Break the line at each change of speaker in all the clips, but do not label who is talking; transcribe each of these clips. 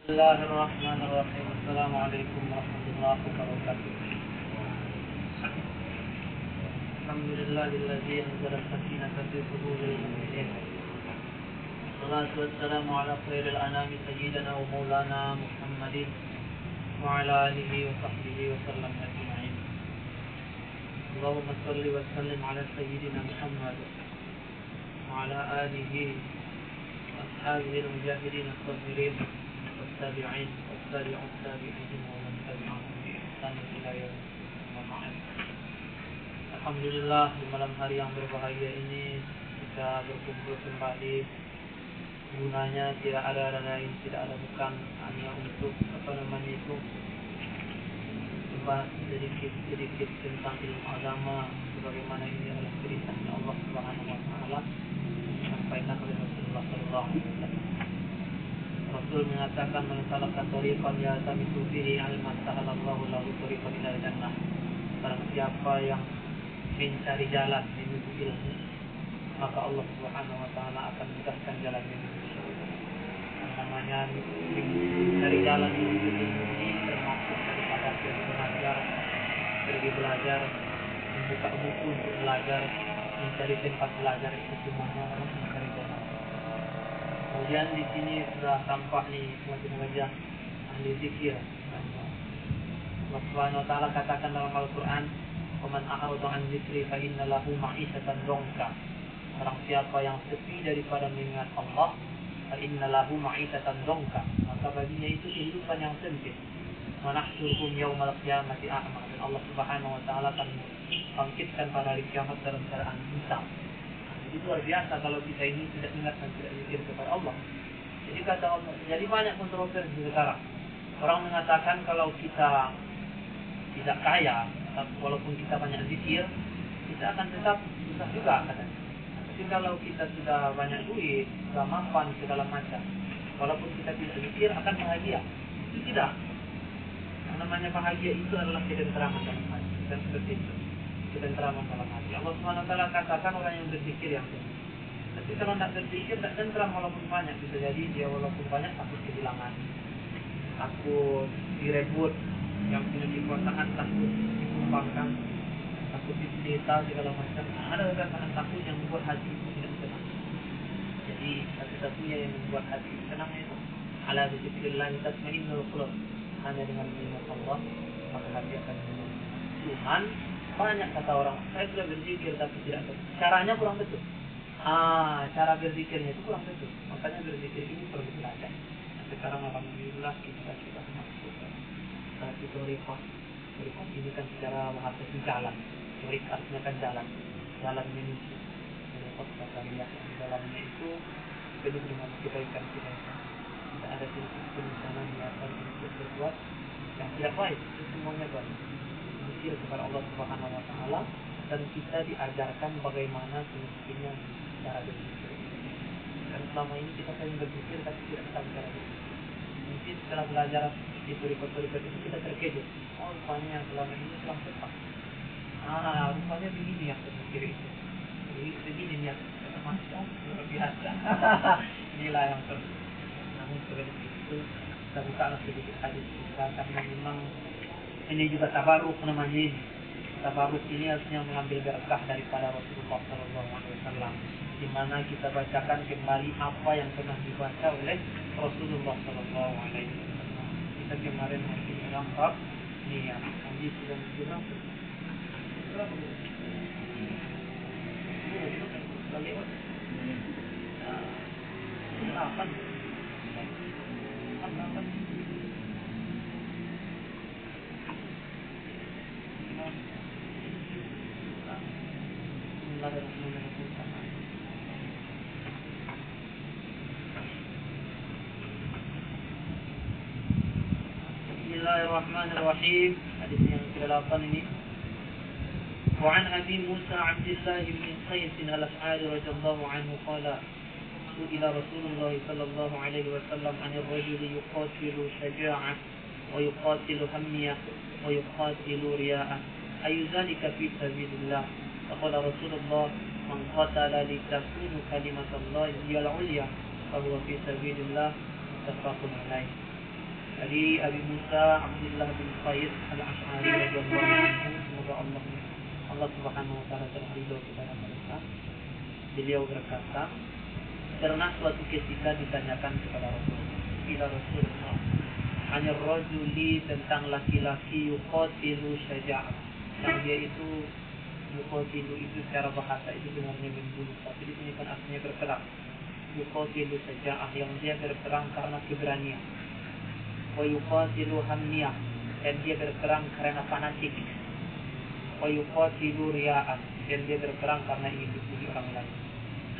بسم الله الرحمن الرحيم. السلام عليكم ورحمة الله وبركاته. الحمد لله الذي أنزل السكينة في قلوب المؤمنين. والصلاة والسلام على خير الأنام سيدنا ومولانا محمد وعلى آله وصحبه وسلم أجمعين. اللهم صل وسلم على سيدنا محمد وعلى آله وأصحابه المجاهدين الصابرين والتابعين والتابع التابعين ومن تبعهم بإحسان إلى يوم الدين. Alhamdulillah, di malam hari yang berbahagia ini kita berkumpul kembali. Gunanya tidak ada lain, tidak ada bukan hanya untuk membahas sedikit tentang ilmu agama, sebagaimana ini adalah ceritanya Allah Subhanahu Wa Taala disampaikan oleh Rasulullah Sallallahu Alaihi Wasallam. Rasul mengatakan mensalaka tariqan yaltamisu fihi ilman sahalallahu lahu tariqan ilal jannah. Barang siapa yang mencari jalan menuju ilmu, maka Allah Subhanahu Wa Taala akan mudahkan jalan menuju surga. Namanya mencari jalan menuju ilmu ini termasuk daripada pergi belajar, membuka buku untuk belajar, mencari tempat belajar, itu semuanya harus mencari jalan. Kemudian di sini sudah tampak nih semacam wajah ahli zikir. Allah Subhanahu Wa Taala katakan dalam Al-Quran, "Waman a'rada an dzikri fa inna lahu ma'isatan dhanka." Orang siapa yang sepi daripada mengingat Allah, fa inna lahu ma'isatan dhanka, maka baginya itu kehidupan yang sempit. Wa nahsyuruhum yaumal qiyamati a'ma. Dan Allah Subhanahu Wa Taala akan bangkitkan pada hari kiamat dalam keadaan buta. Itu luar biasa kalau kita ini tidak ingat dan tidak zikir kepada Allah. Jadi kata Allah, jadi banyak kontroversi sekarang. Orang mengatakan kalau kita tidak kaya, walaupun kita banyak zikir, kita akan tetap susah juga katanya. Tapi kalau kita sudah banyak duit, sudah mapan segala macam, walaupun kita tidak zikir akan bahagia. Itu tidak. Yang namanya bahagia itu adalah ketentraman dalam hati. Dan seperti itu, ketentraman dalam hati. Allah Subhanahu Wa Taala katakan orang yang berzikir yang tenang. Tapi kalau tidak berzikir, tidak tentram walaupun banyak. Bisa jadi dia walaupun banyak takut kehilangan, takut direbut, yang punya kekuasaan takut dikumpangkan, takut disita segala macam. Ada perasaan takut yang membuat hati itu tidak tenang. Jadi satu-satunya yang membuat hati tenang itu ala dzikrillah tatma'innul qulub. Hanya dengan mengingat Allah maka hati akan tenang. Cuman banyak kata orang, saya sudah berzikir tapi tidak betul. Caranya kurang betul. Cara berzikirnya itu kurang betul. Makanya berzikir ini perlu belajar. Sekarang alhamdulillah kita sudah masuk satu torikoh. Torikoh ini kan secara bahasa itu jalan. Torik artinya kan jalan. Jalan menuju. Torikoh kata lihat di dalamnya itu penuh dengan kebaikan-kebaikan. Tidak ada sedikit pun di sana niatan untuk berbuat yang tidak baik. Itu semuanya baik. Zikir kepada Allah Subhanahu Wa Taala, dan kita diajarkan bagaimana semestinya cara berzikir. Dan selama ini kita sering berzikir tapi tidak tahu cara berzikir. Mungkin setelah belajar di torikoh-torikoh itu kita terkejut. Oh, rupanya yang selama ini kurang tepat. Rupanya begini yang berzikir itu. Jadi begini niat kita masuk luar biasa. Inilah yang perlu. Namun sebelum itu kita bukalah sedikit hadis kita, karena memang ini juga tabaruk namanya ini. Tabaruk ini artinya mengambil berkah daripada Rasulullah Sallallahu Alaihi Wasallam, di mana kita bacakan kembali apa yang pernah dibaca oleh Rasulullah Sallallahu Alaihi Wasallam. Kita kemarin masih mengambil niat. Hadis sudah berapa? Bismillahirrahmanirrahim. Hadis yang ke-8 ini. وعن أبي موسى عبد الله بن قيس الأشعري رضي الله عنه قال سئل رسول الله صلى الله عليه وسلم عن الرجل يقاتل شجاعة ويقاتل همية ويقاتل رياء أي ذلك في سبيل الله؟ فقال رسول الله من قتل لتكون كلمة الله هي العليا فهو في سبيل الله. متفق عليه. Dari Abi Musa Abdullah bin Qais Al-Asy'ari radhiyallahu anhu, semoga Allah Subhanahu wa taala terridho kepada mereka. Beliau berkata, pernah suatu ketika ditanyakan kepada Rasulullah, hanya rajuli, tentang laki-laki yuqatilu syaja'ah, yang dia itu yuqatilu itu secara bahasa itu sebenarnya membunuh, tapi di sini kan artinya berperang. Yuqatilu syaja'ah, yang dia berperang karena keberanian. Wa yuqatilu hamniyah, dan dia berperang karena fanatik. Wa yuqatilu riya'ah, dan dia berperang karena ingin dipuji orang lain.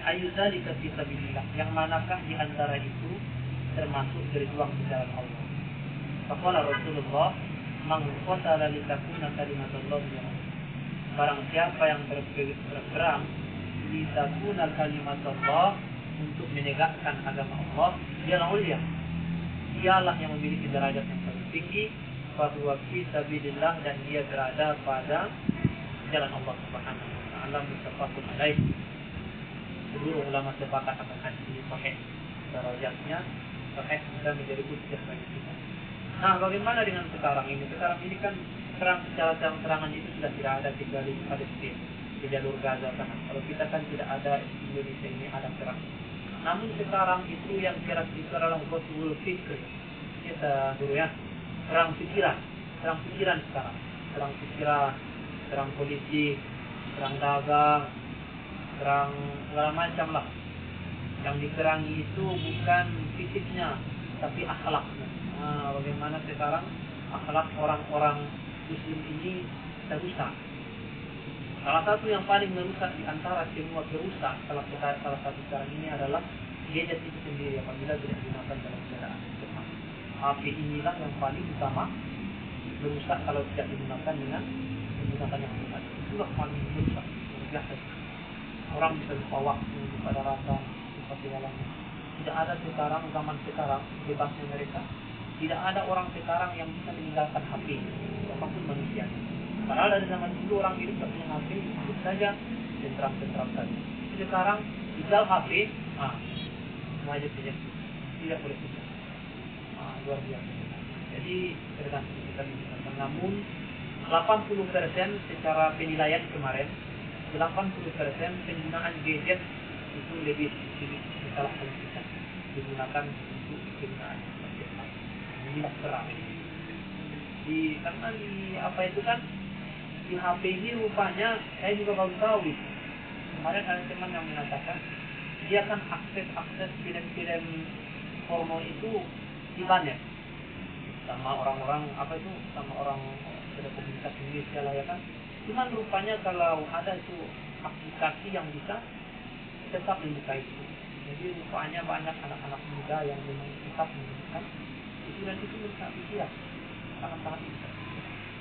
Ayu dzalika fi sabilillah, yang manakah di antara itu termasuk berjuang di jalan Allah? Faqala Rasulullah, man qatala litakuna kalimatullah jahar. Barang siapa yang berperang litakuna kalimatullah, untuk menegakkan agama Allah, dialah ulia, dialah yang memiliki derajat yang paling tinggi. Fa huwa fi sabilillah, dan dia berada pada jalan Allah Subhanahu wa taala. Muttafaqun alaih. Seluruh ulama sepakat akan hadis ini sahih, derajatnya sahih, bisa menjadi hujjah bagi kita. Nah, bagaimana dengan sekarang ini? Sekarang ini kan perang secara terang-terangan itu sudah tidak ada, tinggal di Palestina, di jalur Gaza sana. Kalau kita kan tidak ada, Indonesia ini ada perang. Namun sekarang itu yang kira itu adalah ghazwul fikr. Kita dulu ya, perang pikiran sekarang. Perang pikiran, perang politik, perang dagang, perang segala macam lah. Yang diperangi itu bukan fisiknya, tapi akhlaknya. Nah, bagaimana sekarang akhlak orang-orang Muslim ini terusak. Salah satu yang paling merusak di antara semua perusak salah satu sekarang ini adalah gadget itu sendiri, apabila tidak digunakan dalam keadaan tepat. HP inilah yang paling utama merusak kalau tidak digunakan dengan menggunakan yang tepat. Itulah paling merusak. Orang bisa lupa waktu, lupa daratan, lupa segalanya. Tidak ada sekarang, zaman sekarang, bebasnya mereka, tidak ada orang sekarang yang bisa meninggalkan HP, apapun manusia. Padahal dari zaman dulu orang hidup tak punya HP, hidup saja, tentram saja. Sekarang tinggal HP, semua aja saja, tidak boleh tidak. Luar biasa. Jadi tergantung kita menggunakan. Namun 80% secara penilaian kemarin, 80% penggunaan gadget itu lebih disalahkan kita, digunakan untuk penggunaan inilah perang. Karena di apa itu kan di HP ini rupanya saya juga baru tahu itu. Kemarin ada teman yang mengatakan dia kan akses film-film porno itu di banyak sama orang-orang sama orang komunitas Indonesia lah ya kan. Cuman rupanya kalau ada itu aplikasi yang bisa tetap membuka itu. Jadi rupanya banyak anak-anak muda yang memang tetap menggunakan itu, dan itu merusak pikiran, sangat-sangat bisa.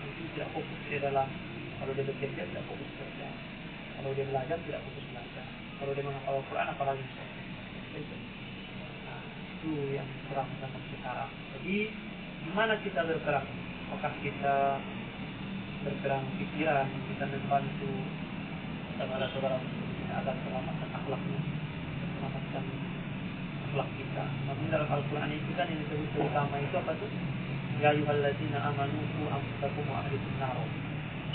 Nanti tidak fokus di dalam, kalau dia bekerja tidak fokus kerja, kalau dia belajar tidak fokus belajar, kalau dia menghafal Al-Quran apalagi bisa. Nah, itu yang kurang zaman sekarang. Jadi gimana kita berperang? Apakah kita berperang pikiran, kita membantu saudara-saudara muslim agar selamatkan akhlaknya, selamatkan akhlak kita. Namun dalam Al-Quran itu kan yang disebut terutama itu apa tuh? Ya ayyuhalladzina amanu qu anfusakum wa ahlikum nar.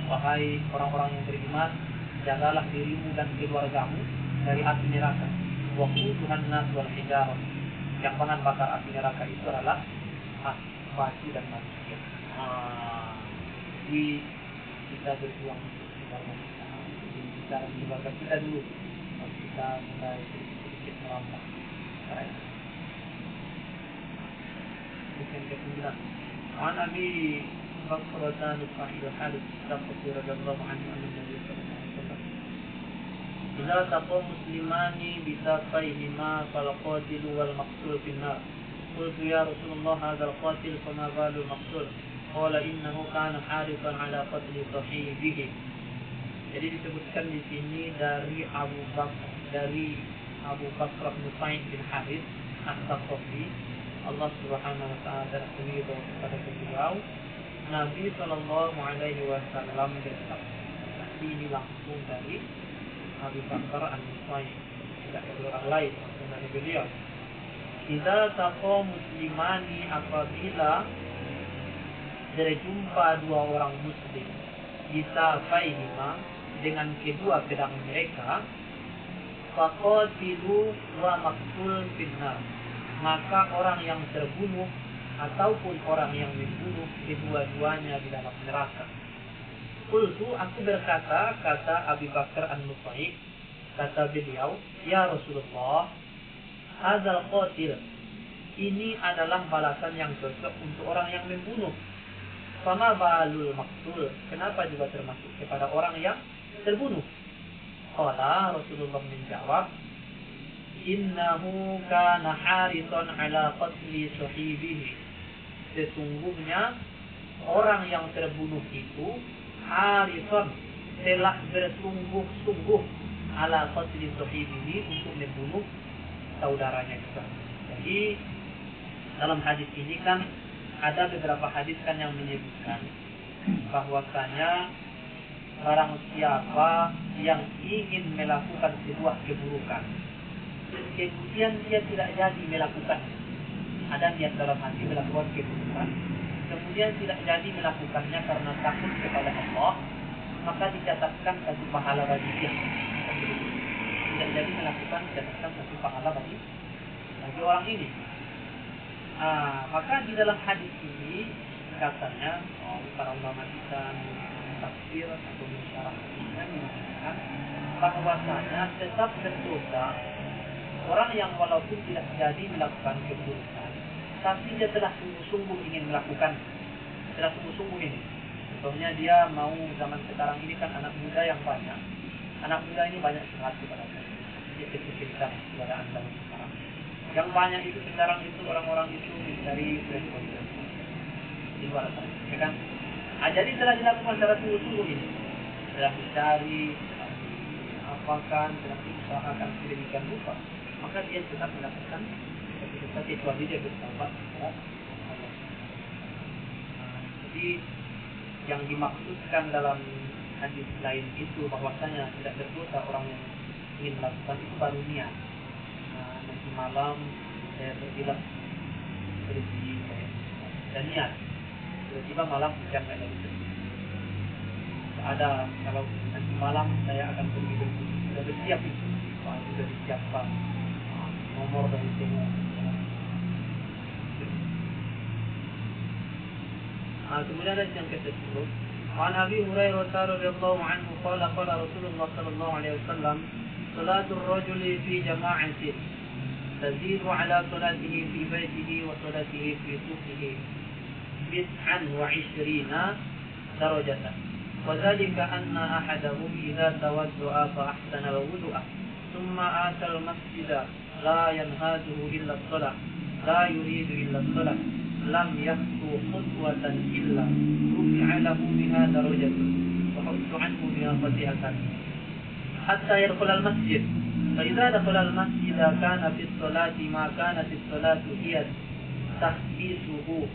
Wahai orang-orang yang beriman, jagalah dirimu dan keluargamu dari api neraka. Wa quduhan nas wal hijarah. Yang bahan bakar api neraka itu adalah batu dan manusia. Jadi kita berjuang untuk keluarga kita, bicara keluarga kita dulu, kalau kita mulai sedikit merambah. Yang ke-9, an Abi Bakrah Nufail al-Harith radhiyallahu anhu anna Nabi sallallahu alaihi wasallam idza taqa muslimani bi safayhima fal qatil wal maqtul fi an-nar. Qultu ya Rasulullah hadha al-qatil fama balu al-maqtul? Qala innahu kana harifan ala qatli sahibihi. Jadi disebutkan di sini dari Abu Bakrah Nufail bin Harith As-Saqafi, Allah Subhanahu wa taala ridho kepada beliau. Nabi sallallahu alaihi wasallam bersabda, ini langsung dari Abu Bakar An-Nufail, tidak dari orang lain, dari beliau. Idza taqa muslimani, apabila berjumpa dua orang muslim, bisa faihima, dengan kedua pedang mereka, faqatilu wa maqtul finnar, maka orang yang terbunuh ataupun orang yang membunuh, kedua-duanya di dalam neraka. Qultu, aku berkata, kata Abu Bakar An-Nufai, kata beliau, ya Rasulullah, hadzal qatil, ini adalah balasan yang cocok untuk orang yang membunuh. Fama balul maqtul, kenapa juga termasuk kepada orang yang terbunuh? Qala, Rasulullah menjawab, innahu kana harisan ala qatli sahibihi, sesungguhnya orang yang terbunuh itu harisan, telah bersungguh-sungguh ala qatli sahibihi, untuk membunuh saudaranya juga. Jadi dalam hadis ini kan ada beberapa hadis kan yang menyebutkan bahwasanya barang siapa yang ingin melakukan sebuah keburukan, kemudian dia tidak jadi melakukannya, ada niat dalam hati melakukan keburukan, kemudian tidak jadi melakukannya karena takut kepada Allah, maka dicatatkan satu pahala bagi dia. Tidak jadi melakukan, dicatatkan satu pahala bagi orang ini. Maka di dalam hadis ini katanya para ulama kita tafsir atau mensyarah hadisnya mengatakan bahwasanya tetap berdosa orang yang walaupun tidak jadi melakukan keburukan, tapi dia telah sungguh-sungguh ingin melakukan, telah sungguh-sungguh ini. Contohnya dia mau, zaman sekarang ini kan anak muda yang banyak, anak muda ini banyak semangat kepada saya, dia kecil-kecilan kepada anda sekarang. Yang banyak itu sekarang itu orang-orang itu mencari responsif di luar sana, ya kan? Jadi telah dilakukan secara sungguh-sungguh ini, telah dicari, apakan, telah diusahakan sedemikian rupa, maka dia tetap melakukan kecuali dia bertaubat kepada Allah. Jadi yang dimaksudkan dalam hadis lain itu bahwasanya tidak berdosa orang yang ingin melakukan itu baru niat. Nanti malam saya berkilat pergi dan niat, tiba-tiba malam hujan tidak jadi. Ada kalau nanti malam saya akan pergi berkuda, sudah bersiap itu, sudah disiapkan nomor dan semua. Kemudian ada yang ke-10. An Abi Hurairah radhiyallahu anhu qala qala Rasulullah sallallahu alaihi wasallam, salatul rajuli fi jama'atin tazidu ala salatihi fi baitihi wa salatihi fi suqihi bid'an wa 'ishrina darajatan. Wa dhalika anna ahadahum idza tawadda'a fa ahsana wudu'ah thumma ata al-masjida la yanhaduhu illa as-salah la yuridu illa as-salah lam yaqtu khutwatan illa rufi'a lahu biha darajatun wa huttu anhu biha khati'atan hatta yadkhula al-masjid. Fa idza dakhala al-masjid kana fi as-salati ma kanat as-salatu hiya tahbisuhu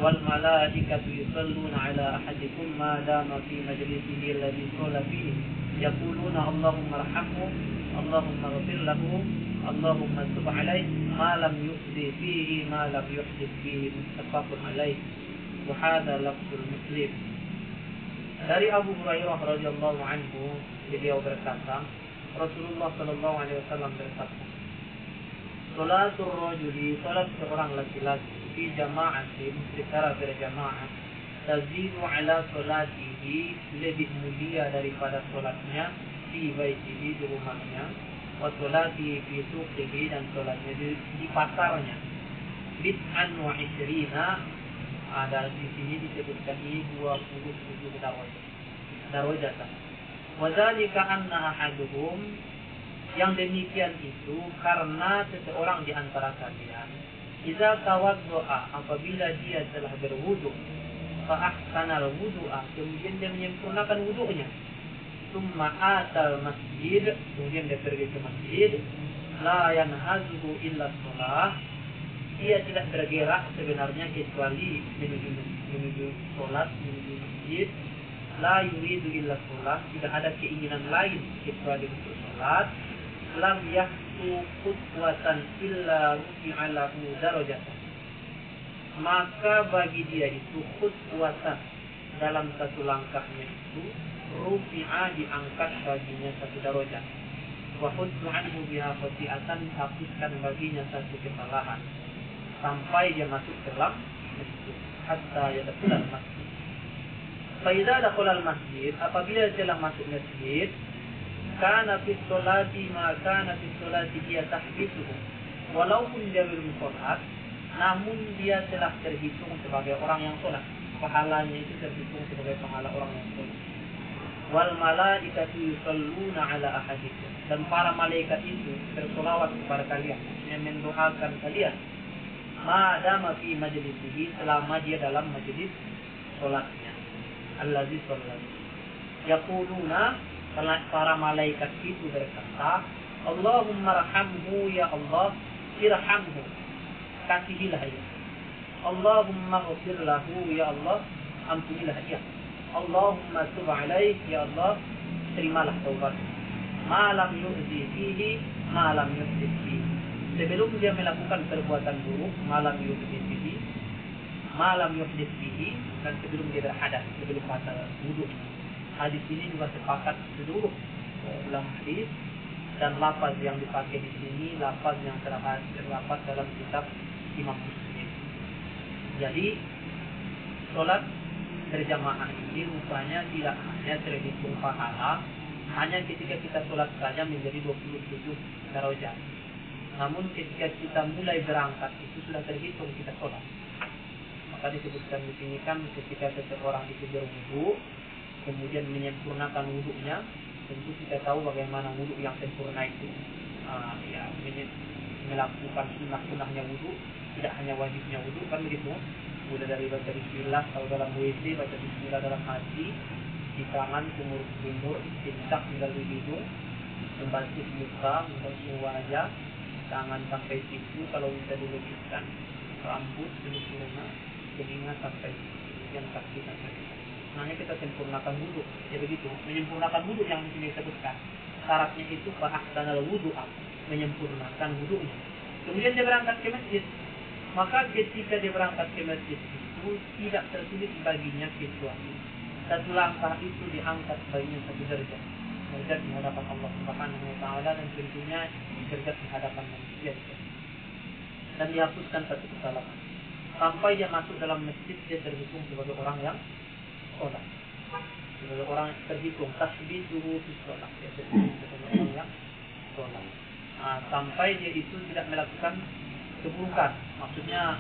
wal malaikatu yusalluna ala ahadikum ma dama fi majlisihi alladhi qala fihi yaquluna Allahumma arhamhu Allahumma ighfir lahu Allahumma tub alaih ma lam yuhdi fihi ma lam yuhdith fihi muttafaqun alaih wa hadha lafzul Muslim. Dari Abu Hurairah radhiyallahu anhu, beliau berkata, Rasulullah sallallahu alaihi wasallam berkata, salatul rajuli, salat seorang laki-laki, fi jama'atin, secara berjamaah, tazidu ala salatihi, lebih mulia daripada salatnya fi baitihi, di rumahnya, wa salatihi fi suqihi, dan salatnya di pasarnya. Bid'an wa 'ishrina, ada di sini disebutkan ini 27 darajatan. Wa dzalika anna ahaduhum, yang demikian itu karena seseorang di antara kalian idza tawaddo'a, apabila dia telah berwudu, fa ahsana al-wudu'a, kemudian dia menyempurnakan wudunya, summa atal masjid, kemudian dia pergi ke masjid, la yanhazuhu illa shalah, dia tidak bergerak sebenarnya kecuali menuju sholat, menuju masjid, la yuridu illa shalah, tidak ada keinginan lain kecuali untuk sholat, lam yahtu yakhuttu khutwatan illa rufi'a lahu darajatan. Maka bagi dia itu khutwatan, dalam satu langkahnya itu rufi'a, diangkat baginya satu darajat. Wa khuttu anhu biha khati'atan, dihapuskan baginya satu kesalahan sampai dia masuk ke dalam masjid, hatta yadkhulal masjid. Fa idza dakhala al masjid, apabila telah masuk masjid, kana fi sholati ma kana fi sholati dia tahbisuhu, walaupun dia belum sholat, namun dia telah terhitung sebagai orang yang sholat. Pahalanya itu terhitung sebagai pahala orang yang sholat. Wal malaikatu yusalluna ala ahadikum, dan para malaikat itu bersolawat kepada kalian, yang mendoakan kalian, madama fi majlisihi, selama dia dalam majlis sholatnya. Allazi sholat. Yaquluna, para malaikat itu berkata, Allahumma rahamhu, ya Allah, irhamhu, kasihilah dia. Allahumma ghfir lahu, ya Allah, ampunilah dia. Allahumma tub alaih, ya Allah, terimalah taubatnya. Ma lam yu'zi fihi, ma lam yuhdith fihi. Sebelum dia melakukan perbuatan buruk, ma lam yu'zi fihi, ma lam yuhdith fihi, dan sebelum dia berhadas, sebelum batal wudu. Hadis ini juga sepakat seluruh ulama hadis, dan lafaz yang dipakai di sini lafaz yang terdapat dalam kitab Imam Muslim. Jadi sholat berjamaah ini rupanya tidak hanya terhitung pahala hanya ketika kita sholat saja menjadi 27 darajat. Namun ketika kita mulai berangkat itu sudah terhitung kita sholat. Maka disebutkan di sini kan ketika seseorang itu berwudu, kemudian menyempurnakan wudunya, tentu kita tahu bagaimana wudu yang sempurna itu. Melakukan sunnah-sunnahnya wudu, tidak hanya wajibnya wudu, kan begitu. Mulai dari baca bismillah kalau dalam WC, baca bismillah dalam hati, di tangan kumur-kumur, istinsak melalui hidung, membasuh muka, membasuh wajah, tangan sampai siku kalau bisa dilebihkan, rambut seluruhnya, telinga sampai yang kaki sampai siku. Sebenarnya kita sempurnakan wudu, ya begitu. Menyempurnakan wudu yang di sini disebutkan. Syaratnya itu fa'ahsanal wudu'a, menyempurnakan wudunya. Kemudian dia berangkat ke masjid. Maka ketika dia berangkat ke masjid itu tidak tertulis baginya kecuali satu langkah itu diangkat baginya satu derajat. Derajat di hadapan Allah Subhanahu wa taala, dan tentunya derajat di hadapan manusia. Dan dihapuskan satu kesalahan. Sampai dia masuk dalam masjid, dia terhitung sebagai orang yang sholat. Sebagai orang yang terhitung tasbituhu fi sholat, dia terhitung sebagai orang yang sholat. Sampai dia itu tidak melakukan keburukan. Maksudnya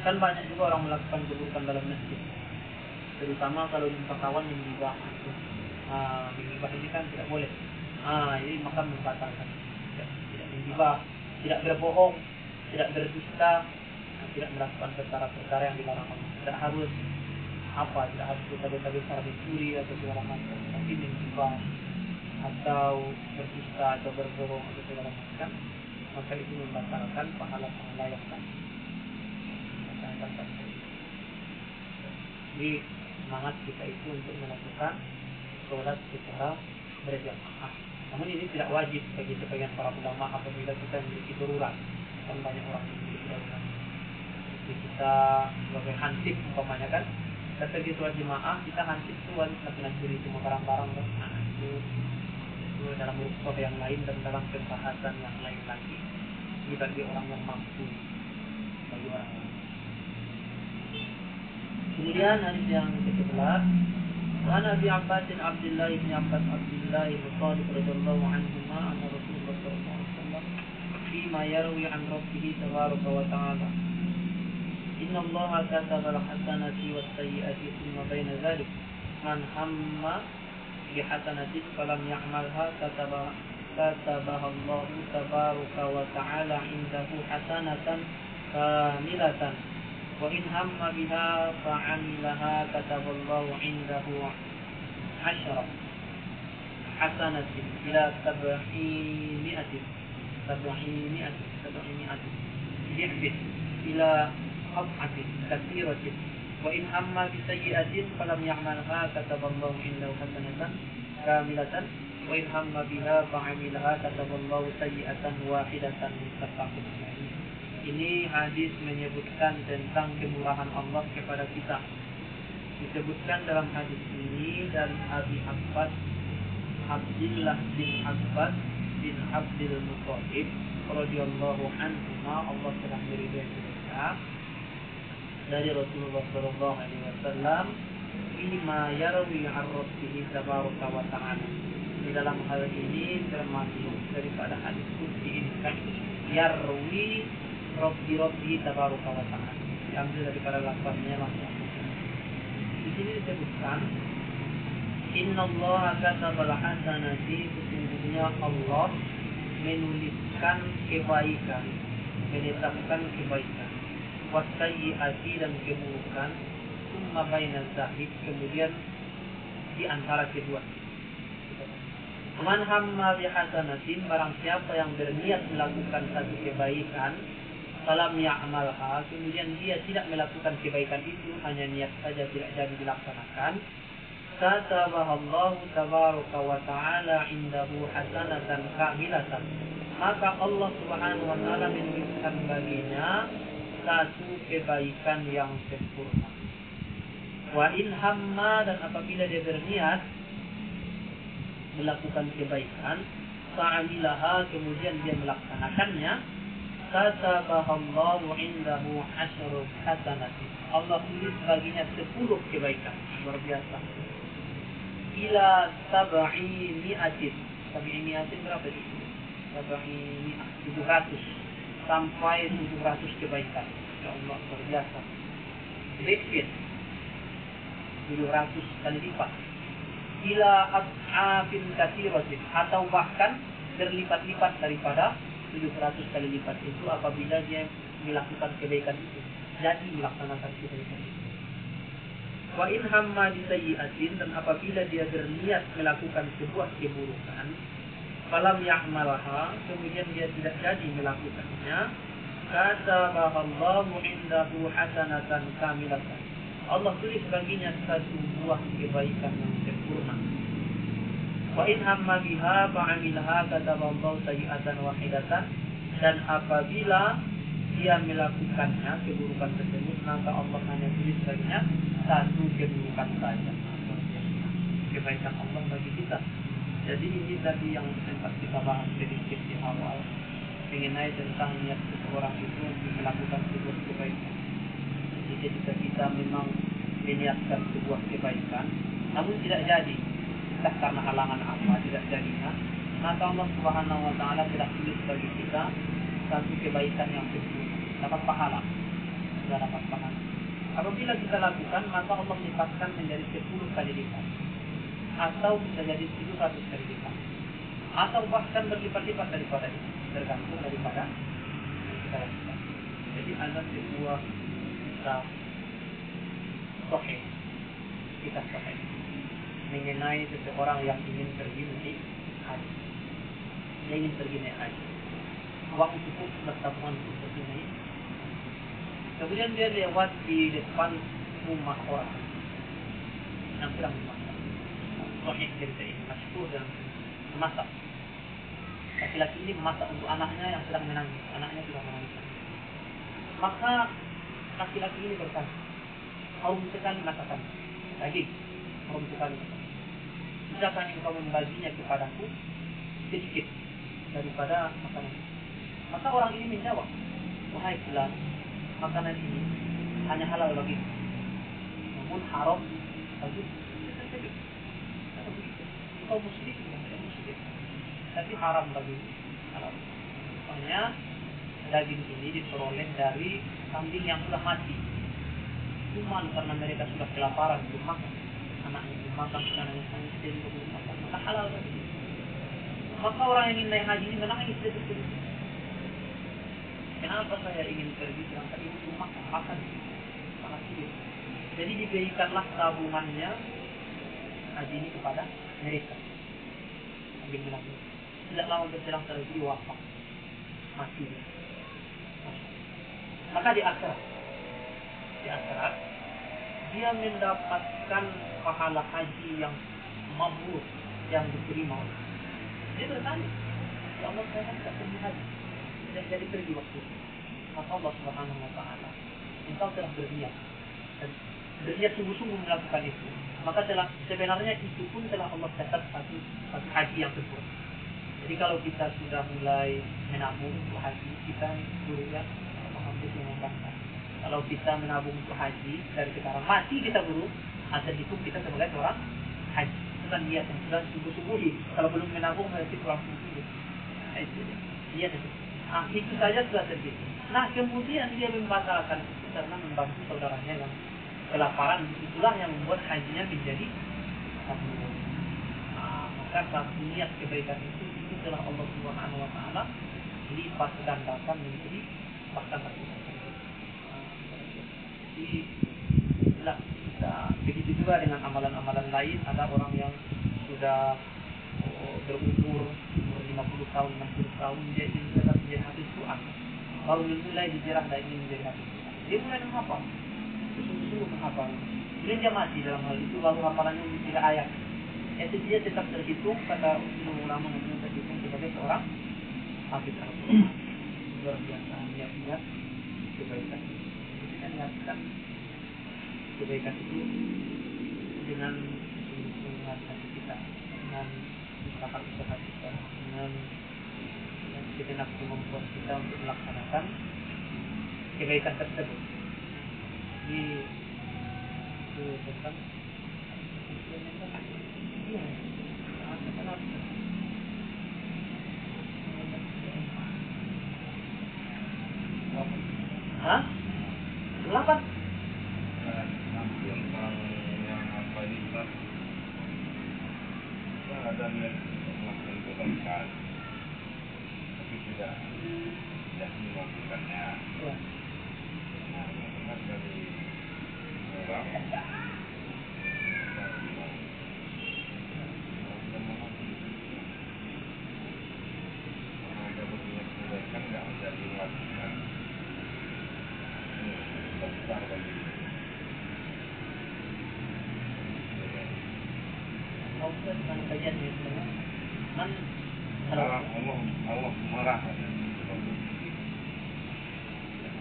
kan banyak juga orang melakukan keburukan dalam masjid, terutama kalau jumpa kawan yang menggibah. Menggibah ini kan tidak boleh. Jadi maka membatalkan. Tidak menggibah, tidak berbohong, tidak berdusta, tidak melakukan perkara-perkara yang dilarang Allah. Tidak harus tidak harus kita besar mencuri atau segala macam, tapi menggibah atau berdusta atau berbohong atau segala macam, maka itu membatalkan pahala-pahala yang tadi. Jadi semangat kita itu untuk melakukan sholat secara berjamaah. Namun ini tidak wajib bagi sebagian para ulama apabila kita memiliki darurat. Kan banyak orang yang memiliki darurat. Jadi kita sebagai hansip umpamanya kan, kita pergi sholat jemaah, kita hansip itu wajib mencuri semua barang-barang kan. Itu dalam rukhsah yang lain dan dalam pembahasan yang lain lagi. Ini bagi orang yang mampu, bagi orang yang. Kemudian hadis yang ke-11, wa Nabi Abbas bin Abdullah bin Abbas Abdullah bin Talib radhiyallahu anhuma anna Rasulullah sallallahu alaihi wasallam fima yarwi an rabbih tabaraka wa ta'ala inna Allah kataba al-hasanati was-sayyi'ati thumma bayna dhalik man hamma bi hasanatin falam ya'malha katabaha Allah tabaraka wa ta'ala indahu hasanatan kamilatan wa in hamma biha fa'amilaha kataballahu indahu 10 hasanatin ila 700 di'bin ila qat'atin katsiratin wa in hamma bi sayyi'atin falam ya'malha kataballahu indahu hasanatan kamilatan Wa in hamma biha fa'amilha kataballahu sayyi'atan wahidatan muttafaqun alaih. Ini hadis menyebutkan tentang kemurahan Allah kepada kita. Disebutkan dalam hadis ini dari Abi Abbas Abdullah bin Abbas bin Abdul Muttalib radhiyallahu anhu, Allah telah meridai mereka, dari Rasulullah sallallahu alaihi wasallam, bima yarwi an rabbih tabaraka wa ta'ala. Di dalam hal ini termasuk daripada hadis qudsi ini kan, yarwi rabbi tabaraka wa ta'ala, diambil daripada lafaznya langsung. Di sini disebutkan innallaha katabal hasanati, sesungguhnya Allah menuliskan kebaikan, menetapkan kebaikan, wasayyi'ati dan keburukan, summa baina zahid, kemudian di antara kedua. Man hamma bihasanatin, barang siapa yang berniat melakukan satu kebaikan, falam ya'malha, kemudian dia tidak melakukan kebaikan itu, hanya niat saja tidak jadi dilaksanakan, katabahallahu tabaraka wa ta'ala indahu hasanatan kamilatan, maka Allah subhanahu wa ta'ala menuliskan baginya satu kebaikan yang sempurna. Wa in hamma, dan apabila dia berniat melakukan kebaikan, fa'amilaha, kemudian dia melaksanakannya, katabahallahu indahu asyru hasanati, Allah tulis baginya 10 kebaikan. Luar biasa. Ila sab'i mi'atin, berapa itu? 700 sampai 700 kebaikan. Ya Allah, luar biasa. Repeat 700 kali lipat. Ila ad'afin katsiratin, atau bahkan berlipat-lipat daripada 700 kali lipat itu apabila dia melakukan kebaikan itu, jadi melaksanakan kebaikan itu. Wa in hamma bisayyi'atin, dan apabila dia berniat melakukan sebuah keburukan, falam ya'malha, kemudian dia tidak jadi melakukannya, katabahallahu indahu hasanatan kamilatan, Allah tulis baginya satu buah kebaikan yang sempurna. Wa in hamma biha fa'amilha kataballahu sayyi'atan wahidatan, dan apabila dia melakukannya keburukan tersebut, maka Allah hanya tulis baginya satu keburukan saja. Kebaikan Allah bagi kita. Jadi ini tadi yang sempat kita bahas sedikit di awal, mengenai tentang niat seseorang itu untuk melakukan sebuah kebaikan. Jadi ketika kita memang meniatkan sebuah kebaikan, namun tidak jadi, entah karena halangan apa tidak jadinya, maka Allah Subhanahu wa Ta'ala tidak tulis bagi kita satu kebaikan yang sempurna, dapat pahala, tidak dapat pahala. Apabila kita lakukan, maka Allah lipatkan menjadi 10 kali lipat, atau bisa jadi 700 kali lipat, atau bahkan berlipat-lipat daripada itu, tergantung daripada yang kita lakukan. Jadi ada sebuah kita sahih mengenai seseorang yang ingin pergi naik haji, ingin pergi naik haji, waktu cukup bertabungan untuk pergi naik. Kemudian dia lewat di depan rumah orang yang sedang memasak. Sahih cerita ini masyhur dan memasak. Laki-laki ini memasak untuk anaknya yang sedang menangis. Anaknya sudah menangis. Maka laki-laki ini berkata, harum sekali masakan daging, harum sekali masakan. Bisakah engkau membaginya kepadaku sedikit daripada makanan? Maka orang ini menjawab, wahai fulan, makanan ini hanya halal bagiku, namun haram bagi saya. Engkau muslim, saya muslim, tapi haram bagi halal. Soalnya daging ini diperoleh dari kambing yang sudah mati. Cuma karena mereka sudah kelaparan belum makan, anaknya belum makan, anaknya sangat sedih belum makan, maka halal bagi dia. Maka orang yang ingin naik haji ini menangis dia tersebut. Kenapa saya ingin pergi sedangkan ibu belum makan sangat sedih. Jadi diberikanlah tabungannya haji ini kepada mereka. Ambil menangis. Tidak lama berselang terjadi wafat, mati dia. Maka di akhirat dia mendapatkan pahala haji yang mabrur, yang diterima. Dia bertanya, ya Allah saya kan tidak pergi haji, tidak jadi pergi waktu itu. Maka Allah Subhanahu Wa Taala, engkau telah berniat dan berniat sungguh-sungguh melakukan itu. Maka sebenarnya itu pun telah Allah catat satu haji yang sempurna. Jadi kalau kita sudah mulai menabung untuk haji, kita boleh ya mengambil yang membangkang. Kalau kita menabung untuk haji dari sekarang masih kita belum hasil hitung kita sebagai orang haji. Itu kan niat yang sudah sungguh-sungguhi. Kalau belum menabung berarti kurang sungguh. Nah, itu niat itu. Nah, itu saja sudah terjadi. Nah, kemudian dia membatalkan itu karena membantu saudaranya yang kelaparan. Itulah yang membuat hajinya menjadi mabrur. Nah, maka satu niat kebaikan itu telah Allah Subhanahu Wa Taala lipat gandakan menjadi bahkan jadi inilah kita begitu juga dengan amalan-amalan lain. Ada orang yang sudah berumur 50 tahun, 60 tahun dia ingin tetap menjadi hafiz Quran. Baru mulai hijrah dan ingin menjadi hafiz Quran. Dia mulai menghafal, sungguh-sungguh menghafal. Kemudian dia mati dalam hal itu, lalu hafalannya tidak ayat. Dia tetap terhitung kata ulama yang terhitung sebagai seorang hafiz Al-Quran. Luar biasa niat-niat kebaikan. Kita niatkan kebaikan itu dengan sungguh-sungguhan hati kita, dengan usaha kita, dengan segenap kemampuan kita untuk melaksanakan kebaikan tersebut. Ini itu tentang Hah? 8?
Tentang yang apa ini kan ada niat melakukan kebaikan tapi tidak melakukannya. Nah, kan dari orang ada berniat kebaikan nggak menjadi melakukan. Besar bagi
Allah dengan kajiannya man
Allah marah.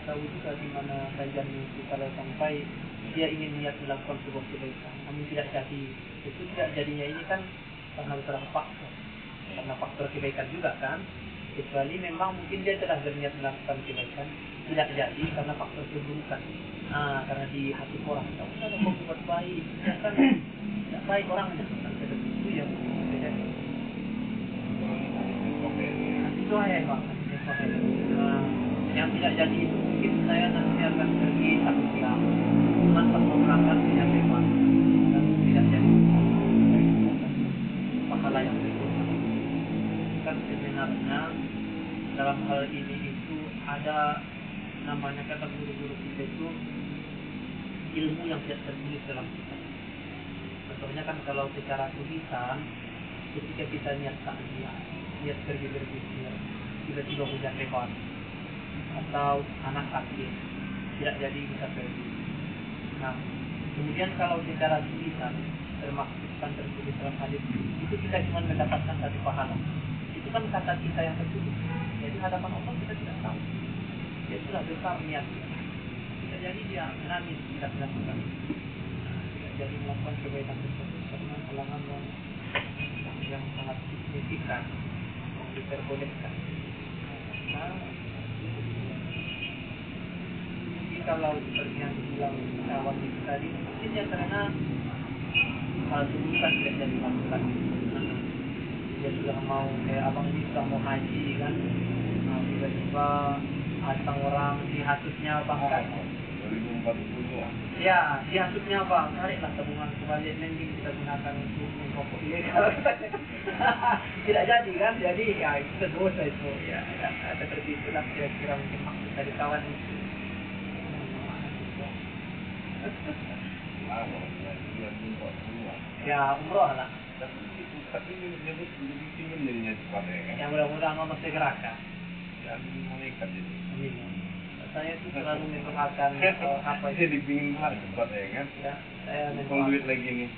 Tahu juga di mana kajiannya itu kalau sampai dia ingin niat melakukan sebuah kebaikan namun tidak jadi, itu tidak jadinya ini kan karena beberapa faktor, karena faktor kebaikan juga kan, kecuali memang mungkin dia telah berniat melakukan kebaikan tidak jadi karena faktor keburukan. Karena di hati orang tahu kalau mau buat baik ya kan tidak baik orangnya kan itu yang terjadi. Itu aja bang, yang tidak jadi itu mungkin saya nanti akan pergi satu bulan cuma satu berangkat tidak lewat dan tidak jadi pahala yang berikutnya. Kan sebenarnya dalam hal ini itu ada namanya kata guru-guru kita itu ilmu yang tidak tertulis dalam kitab. Contohnya kan kalau secara tulisan ketika kita niat takziah, niat pergi berzikir, tiba-tiba hujan lebat atau anak sakit tidak jadi bisa pergi. Nah, kemudian kalau secara tulisan termaksudkan tertulis dalam hadis itu kita cuma mendapatkan satu pahala. Itu kan kata kita yang tertulis. Jadi hadapan Allah kita tidak tahu. Dia sudah besar niatnya. Tidak jadi dia menangis tidak melakukan. Tidak jadi melakukan kebaikan tersebut karena halangan yang sangat signifikan yang diperbolehkan. Nah, jadi kalau seperti yang dibilang kawan itu tadi, mungkin ya karena hal tulisan tidak jadi melakukan. Dia sudah mau kayak abang ini sudah mau haji kan, nah, tiba-tiba datang orang dihasutnya bang kan
2040
ya dihasutnya bang, tariklah tabungan kembali mending kita gunakan untuk merokok ilegal. Tidak jadi kan, jadi ya itu dosa itu ya seperti itulah kira-kira mungkin maksud dari kawan itu. Ya umroh lah.
Tapi menyebut ingin jadinya cepat ya.
Yang mudah-mudahan Allah segerakan.
Dan mengikat jadi.
Saya itu selalu mendoakan apa itu.
Jadi pingin lah cepat ya kan.
Ya, saya
mendoakan duit lagi nih.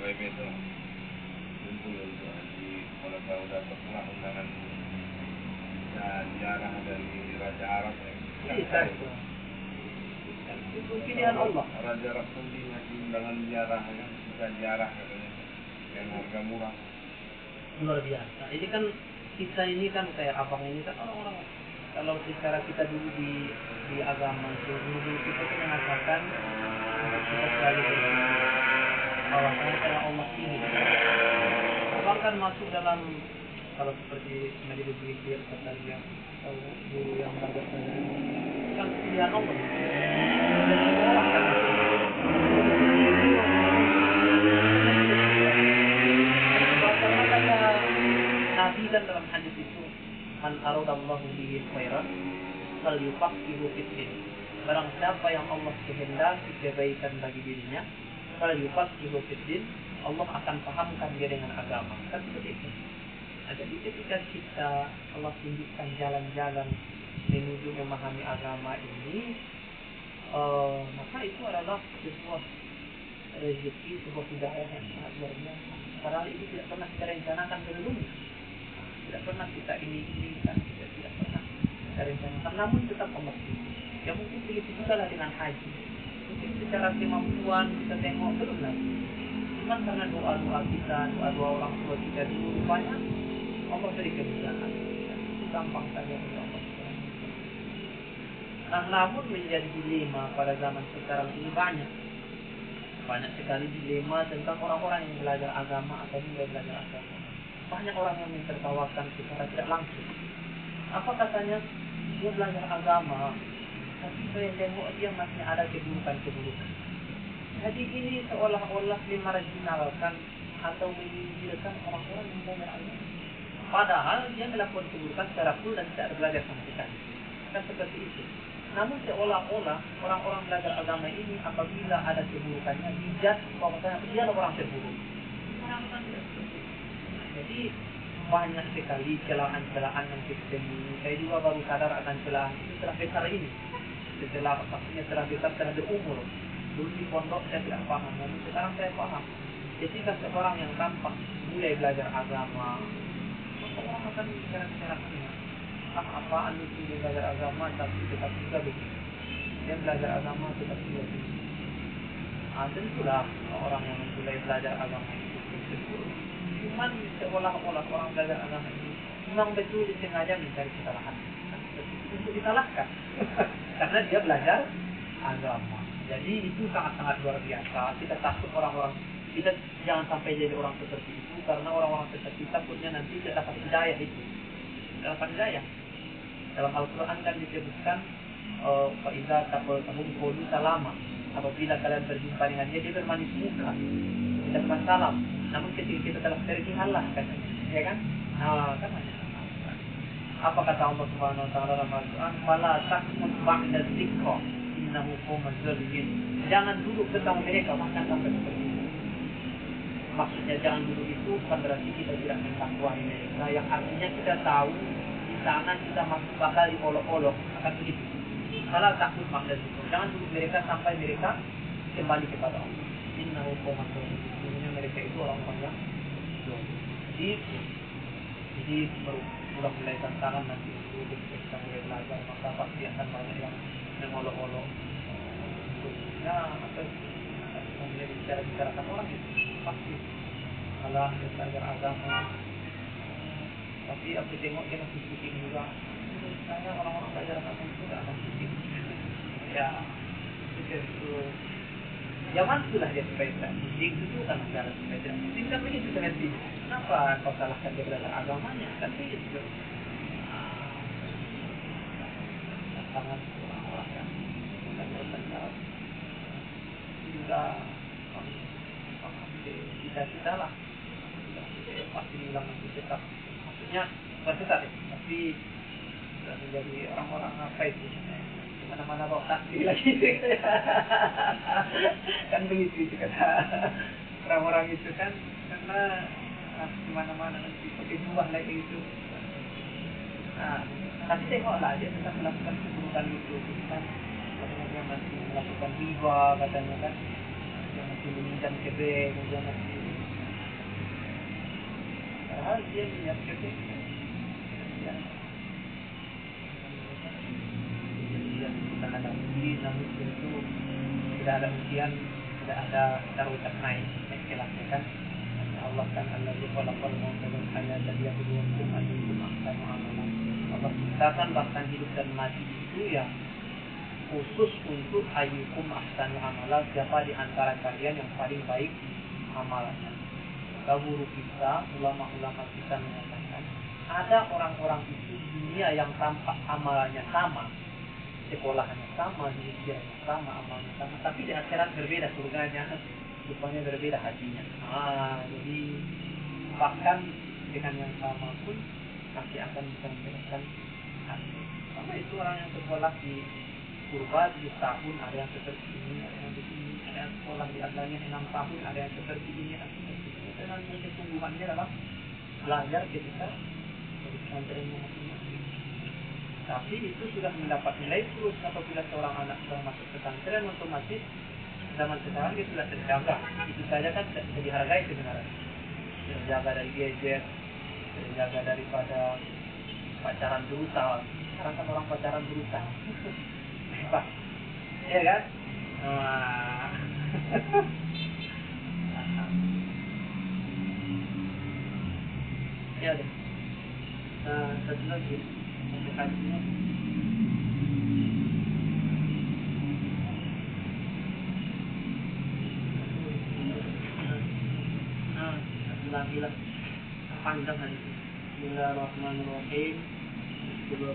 Kayak itu. Tentu untuk haji kalau tahu dapat undangan ziarah dari Raja Arab
Bisa itu. Itu pilihan Allah.
Raja Arab Saudi ngasih undangan ziarah kan, bisa ziarah katanya yang harga murah.
Luar biasa. Ini kan kita ini kan kayak abang ini kan orang-orang, kalau secara kita dulu di agama itu dulu kita tuh mengatakan untuk kita selalu bersyukur bahwasanya karena Allah ini. Abang kan masuk dalam, kalau seperti majelis zikir kata dia atau guru yang belajar kan pilihan Allah. Dan semua orang kan Nabi kan dalam hadis itu, man aradallahu bihi khairan falyufaqihu fid din. Barang siapa yang Allah kehendaki kebaikan bagi dirinya, falyufaqihu fid din, Allah akan pahamkan dia dengan agama. Kan seperti itu. Nah, jadi ketika kita Allah tunjukkan jalan-jalan menuju memahami agama ini, maka itu adalah sebuah rezeki, sebuah hidayah yang sangat luar biasa. Padahal itu tidak pernah kita rencanakan sebelumnya. Tidak pernah kita inginkan, kita tidak pernah kita rencanakan, namun tetap mengerti. Ya mungkin begitu juga lah dengan haji. Mungkin secara kemampuan kita tengok belum lagi. Cuman karena doa-doa kita, doa-doa orang tua kita dulu banyak, Allah beri kemudahan. Itu gampang saja untuk Allah. Nah, namun menjadi dilema pada zaman sekarang ini banyak sekali dilema tentang orang-orang yang belajar agama atau mulai belajar agama. Banyak orang yang mentertawakan secara tidak langsung. Apa katanya? Dia belajar agama, tapi saya tengok dia masih ada keburukan-keburukan. Jadi ini seolah-olah memarginalkan atau menyingkirkan orang-orang yang belajar agama. Padahal dia melakukan keburukan secara full dan tidak belajar sama sekali. Kan seperti itu. Namun seolah-olah orang-orang belajar agama ini apabila ada keburukannya dijat bahwasanya dia adalah orang terburuk. Jadi banyak sekali celaan-celaan yang kita temui. Saya juga baru sadar akan celaan itu setelah besar ini. Setelah pastinya setelah besar, setelah berumur. Dulu di pondok saya tidak paham, namun sekarang saya paham. Ketika seorang yang tampak mulai belajar agama, maka orang akan bicara-bicarakannya. Apaan itu dia belajar agama tapi tetap juga begitu. Dia belajar agama tetap juga begitu. Tentulah orang yang mulai belajar agama itu tersebut. Cuman seolah-olah orang belajar agama ini memang betul disengaja mencari kesalahan untuk disalahkan karena dia belajar agama. Jadi itu sangat-sangat luar biasa. Kita takut orang-orang, kita jangan sampai jadi orang seperti itu, karena orang-orang seperti itu takutnya nanti tidak dapat hidayah itu. Tidak dapat hidayah. Dalam Al-Quran kan disebutkan Fa'idha taqultahum qulu salama. Apabila kalian berjumpa dengan dia bermanis muka, tidak pernah salam. Namun ketika kita telah pergi halah katanya, ya kan? Kan banyak. Apa kata Allah Subhanahu Wa Taala dalam Al-Quran? Fala takut ba'da dzikra innahu qaumun zalimin. Jangan duduk bersama mereka bahkan sampai seperti itu. Maksudnya jangan duduk itu bukan berarti kita tidak mentakwai mereka, yang artinya kita tahu di sana kita masuk bakal diolok-olok, akan begitu. Fala takut ba'da dzikra. Jangan duduk mereka sampai mereka kembali kepada Allah. Innahu qaumun zalimin. Mereka itu orang-orang yang jadi baru mulai tantangan nanti itu ketika kita mulai belajar, maka pasti akan banyak yang mengolok-olok ya atau mulai bicara-bicarakan orang itu pasti malah belajar agama. Tapi aku tengok dia masih pusing juga. Saya orang-orang belajar agama itu tidak akan pusing ya itu zaman itulah dia supaya tidak pusing, itu kan negara supaya tidak pusing, kan begitu seperti kenapa kau salahkan dia belajar agamanya, kan begitu. Tantangan orang-orang yang bukan bertanggung juga kita lah pasti bilang nanti tetap, maksudnya bukan tetap ya, tapi sudah menjadi orang-orang apa itu mana-mana bawa taksi lagi kan begitu itu kata orang-orang itu kan, karena mana-mana nanti pakai buah lagi itu. Nah, tapi tengoklah dia tetap melakukan keburukan itu kan, katanya dia masih melakukan riba katanya kan, dia masih meminjam ke bank, dia masih padahal dia melihat kebaikan. Ya. Dia kita hadapi, namun tentu tidak ada ujian, tidak ada darurat naik kelasnya kan. Allah kan Alladzi khalaqal mauta wal hayata liyabluwakum ayyukum ahsanu amala. Allah ciptakan bahkan hidup dan mati itu ya khusus untuk ayyukum ahsanu amala, siapa di antara kalian yang paling baik amalannya. Guru kita, ulama-ulama kita mengatakan ada orang-orang itu di dunia yang tampak amalannya sama, sekolahnya sama, hidupnya sama, amalnya sama, tapi di akhirat berbeda surganya, rupanya berbeda hatinya. Jadi bahkan dengan yang sama pun pasti akan bisa membedakan hati. Sama itu orang yang sekolah di Purba 7 tahun, ada yang seperti ini, ada yang begini, ada yang sekolah di Aglanya 6 tahun, ada yang seperti ini, ada yang seperti ini. Dan kesungguhannya dalam belajar ketika dari pesantrennya masing-masing. Tapi itu sudah mendapat nilai terus apabila seorang anak sudah masuk pesantren, otomatis zaman sekarang dia sudah terjaga. Itu saja kan bisa dihargai sebenarnya. Terjaga dari gadget, terjaga daripada pacaran berusaha. Sekarang kan orang pacaran berusaha. Hebat. Iya kan? Ya deh. Satu lagi. Mendekatinya. Lagi lah panjang hari ini. Bismillahirrahmanirrahim. 12.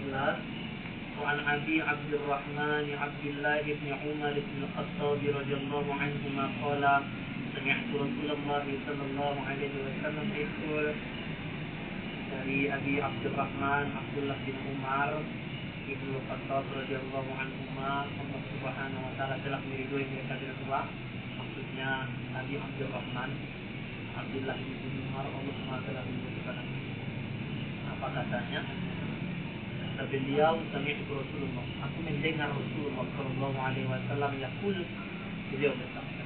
Wa an Abi Abdurrahman Abdullah bin Umar bin Khattab radhiyallahu anhuma qala sami'tu Rasulullah sallallahu alaihi wasallam yaqul. Dari Abi Abdurrahman Abdullah bin Umar bin Khattab radhiyallahu anhuma, Allah Subhanahu wa taala telah meridhoi mereka berdua. Maksudnya Abi Abdurrahman Abdullah bin Umar, Allah SWT menyebutkan apa katanya? Kata beliau, sami'tu Rasulullah, aku mendengar Rasulullah sallallahu alaihi wasallam yaqul, beliau bersabda,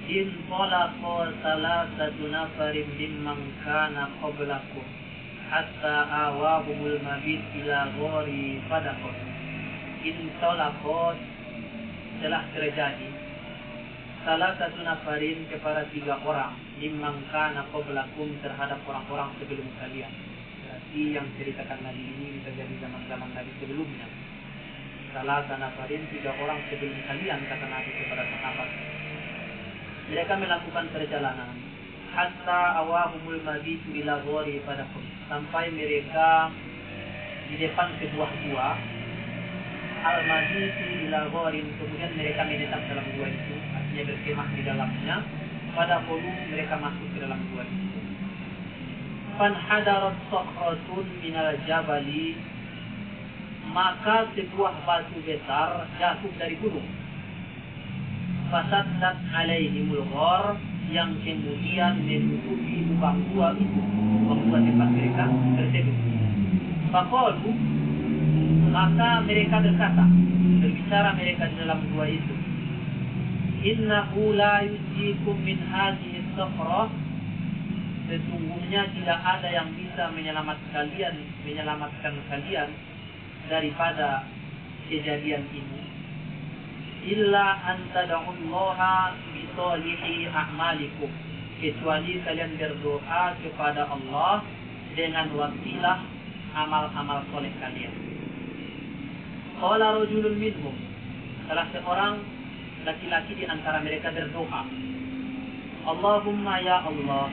in talaqa salasatu nafarin mimman kana qablakum hatta awahumul mabit ila ghori fadaqat. In talaqa, telah terjadi salah satu nafarin kepada 3 orang mimman kana qablakum, terhadap orang-orang sebelum kalian. Berarti yang ceritakan Nabi ini bisa jadi zaman-zaman Nabi sebelumnya. Salah satu nafarin 3 orang sebelum kalian, kata Nabi kepada sahabat. Mereka melakukan perjalanan hatta awahumul mabitu ila ghori fadaqat, sampai mereka di depan sebuah gua. Al-mabitu ila ghorin, kemudian mereka menetap dalam gua itu, artinya berkemah di dalamnya. Pada hulu mereka masuk ke dalam gua itu. Fanhadarat sakhratun minal jabali, maka sebuah batu besar jatuh dari gunung. Fasaddat alaihimul ghor, yang kemudian menutupi lubang gua itu, membuat tempat mereka tersebut. Faqalu, maka mereka berbicara mereka di dalam gua itu, innahu la yujikum min hadhihi as-sakhrah, sesungguhnya tidak ada yang bisa menyelamatkan kalian daripada kejadian ini, illa an tad'ullaha bi salihi a'malikum, kecuali kalian berdoa kepada Allah dengan wasilah amal-amal soleh kalian. Qala rajulun minhum, salah seorang laki-laki di antara mereka berdoa, Allahumma ya Allah,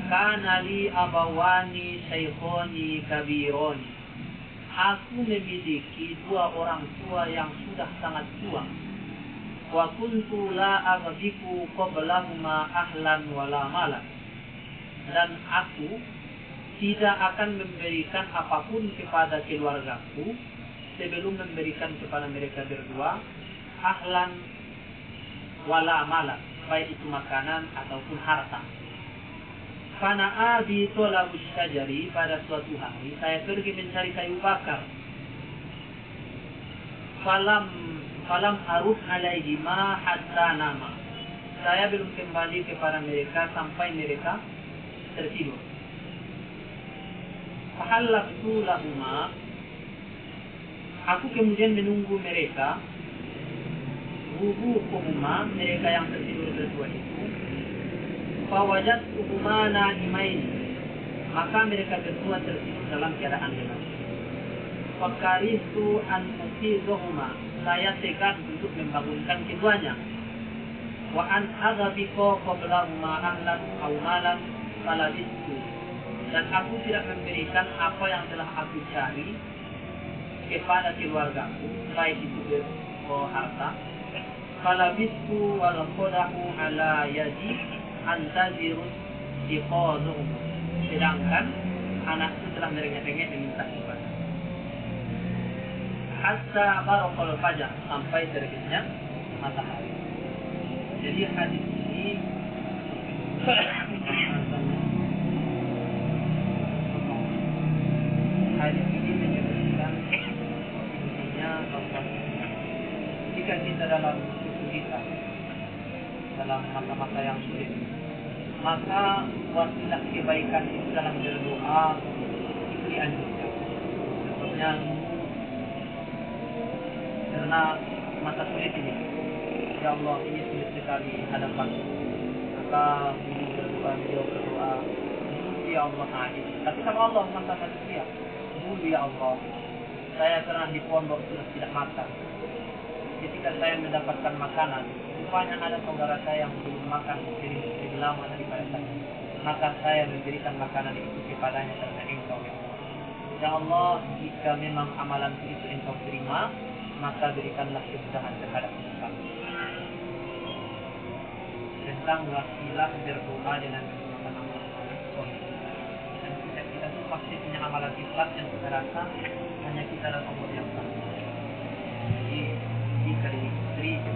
kana li abawani shaykhani kabironi, aku memiliki 2 orang tua yang sudah sangat tua. Wa kuntu la aghdiku qablahuma ahlan wala malan, dan aku tidak akan memberikan apapun kepada keluargaku sebelum memberikan kepada mereka berdua ahlan wala malan, baik itu makanan ataupun harta. Fana'a bi tolabus syajari, pada suatu hari saya pergi mencari kayu bakar. Falam aruf alaihi ma hatta nama, saya belum kembali kepada mereka sampai mereka tertidur. Fahallaftu lahuma, aku kemudian menunggu mereka, wudu'uhuma, mereka yang tertidur berdua itu. Fawajadtuhuma na'imain, maka mereka berdua tertidur dalam keadaan lemas. Fakaritu an uqidhuhuma, saya tegas untuk membangunkan keduanya. Wa an aghabiqa qablahuma ahlan aw malan falabistu, dan aku tidak memberikan apa yang telah aku cari kepada keluargaku, baik itu harta. Falabistu wal qadahu ala yadi antaziru iqadhuhum, sedangkan anakku telah merengek-rengek meminta ibadah. Hatta baraqal fajar, sampai terbitnya matahari. Jadi hadis ini menyebutkan intinya bahwa jika kita dalam kesulitan, dalam masa-masa yang sulit, maka wasilah kebaikan itu dalam berdoa itu dianjurkan. Contohnya karena masa sulit ini, ya Allah, ini sulit sekali hadapan, maka beliau berdoa, dulu ya Allah hadir. Tapi sama Allah, bukan sama manusia. Dulu ya Allah, saya pernah di pondok sudah tidak makan. Ketika saya mendapatkan makanan, rupanya ada saudara saya yang belum makan lebih lama daripada saya. Maka saya memberikan makanan itu kepadanya karena Engkau ya Allah. Ya Allah, jika memang amalan itu Engkau terima, maka berikanlah kemudahan terhadap kami. Tentang wasilah berdoa dengan menggunakan amalan soleh. Dan kita itu pasti punya amalan ikhlas yang kita rasa hanya kita dan Allah yang tahu. Jadi jika di istri itu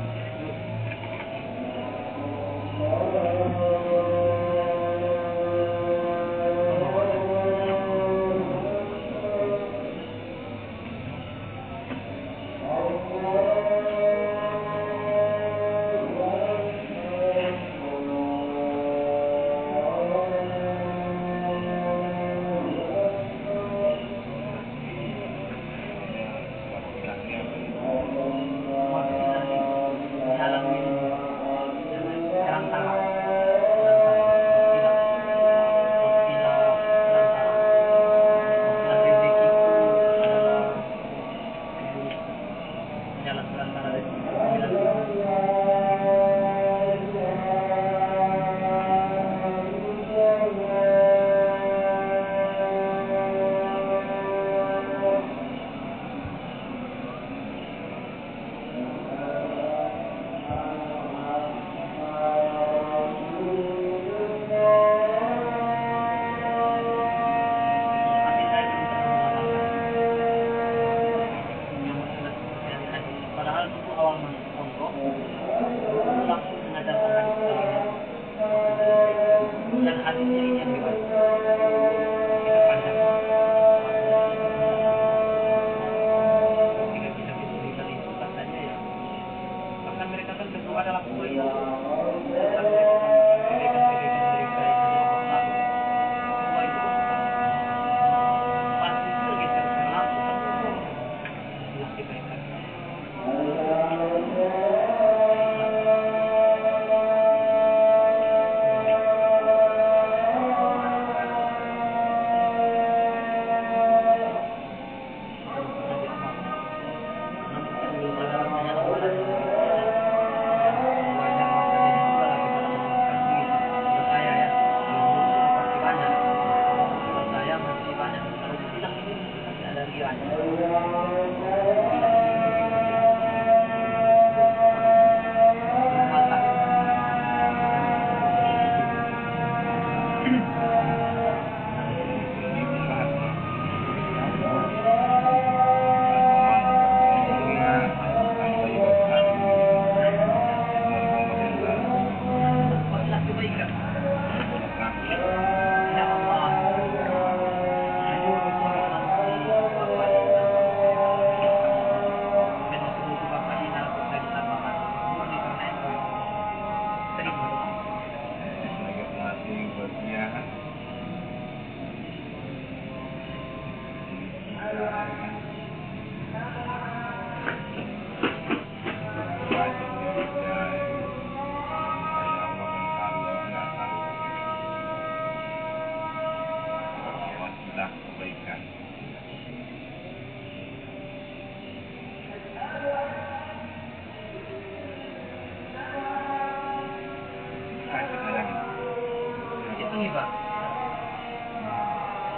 ini Pak.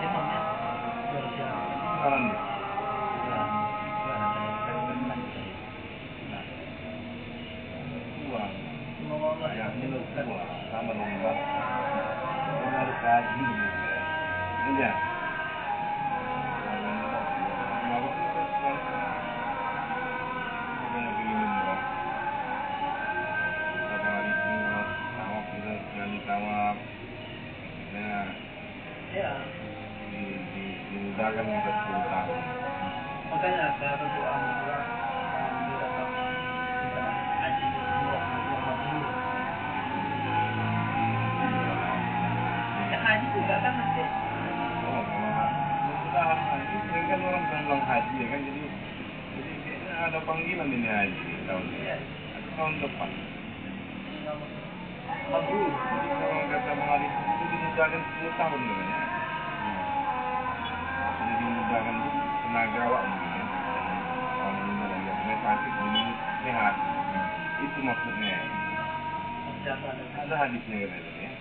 Emangnya luar biasa.
Sekarang deh. Uang.
Semoga Allah
Ayahnya lu tua sama dengan bapak. Dia harus haji gitu ya. Iya. Bapak itu kan sekarang bukannya pengen umroh. Beberapa hari ini kalau tawaf kita sekali tawaf, ya
ya.
dimudahkan kita 10 tahun.
Makanya saya berdoa juga dia dapat kita haji umroh mabrur. Ya haji juga kan nanti.
Oh, mudah-mudahan haji. Ini kan orang bilang haji ya kan, jadi kayaknya ada panggilan ini haji tahun ini.
Iya.
Atau tahun depan.
Mabrur.
Jadi kalau kata Bang Arif itu dimudahkan 10 tahun katanya. Jadi dimudahkan itu tenaga awak mungkin ya. Orang ini lagi punya sakit, ini sehat. Itu maksudnya. Ada hadisnya katanya ya.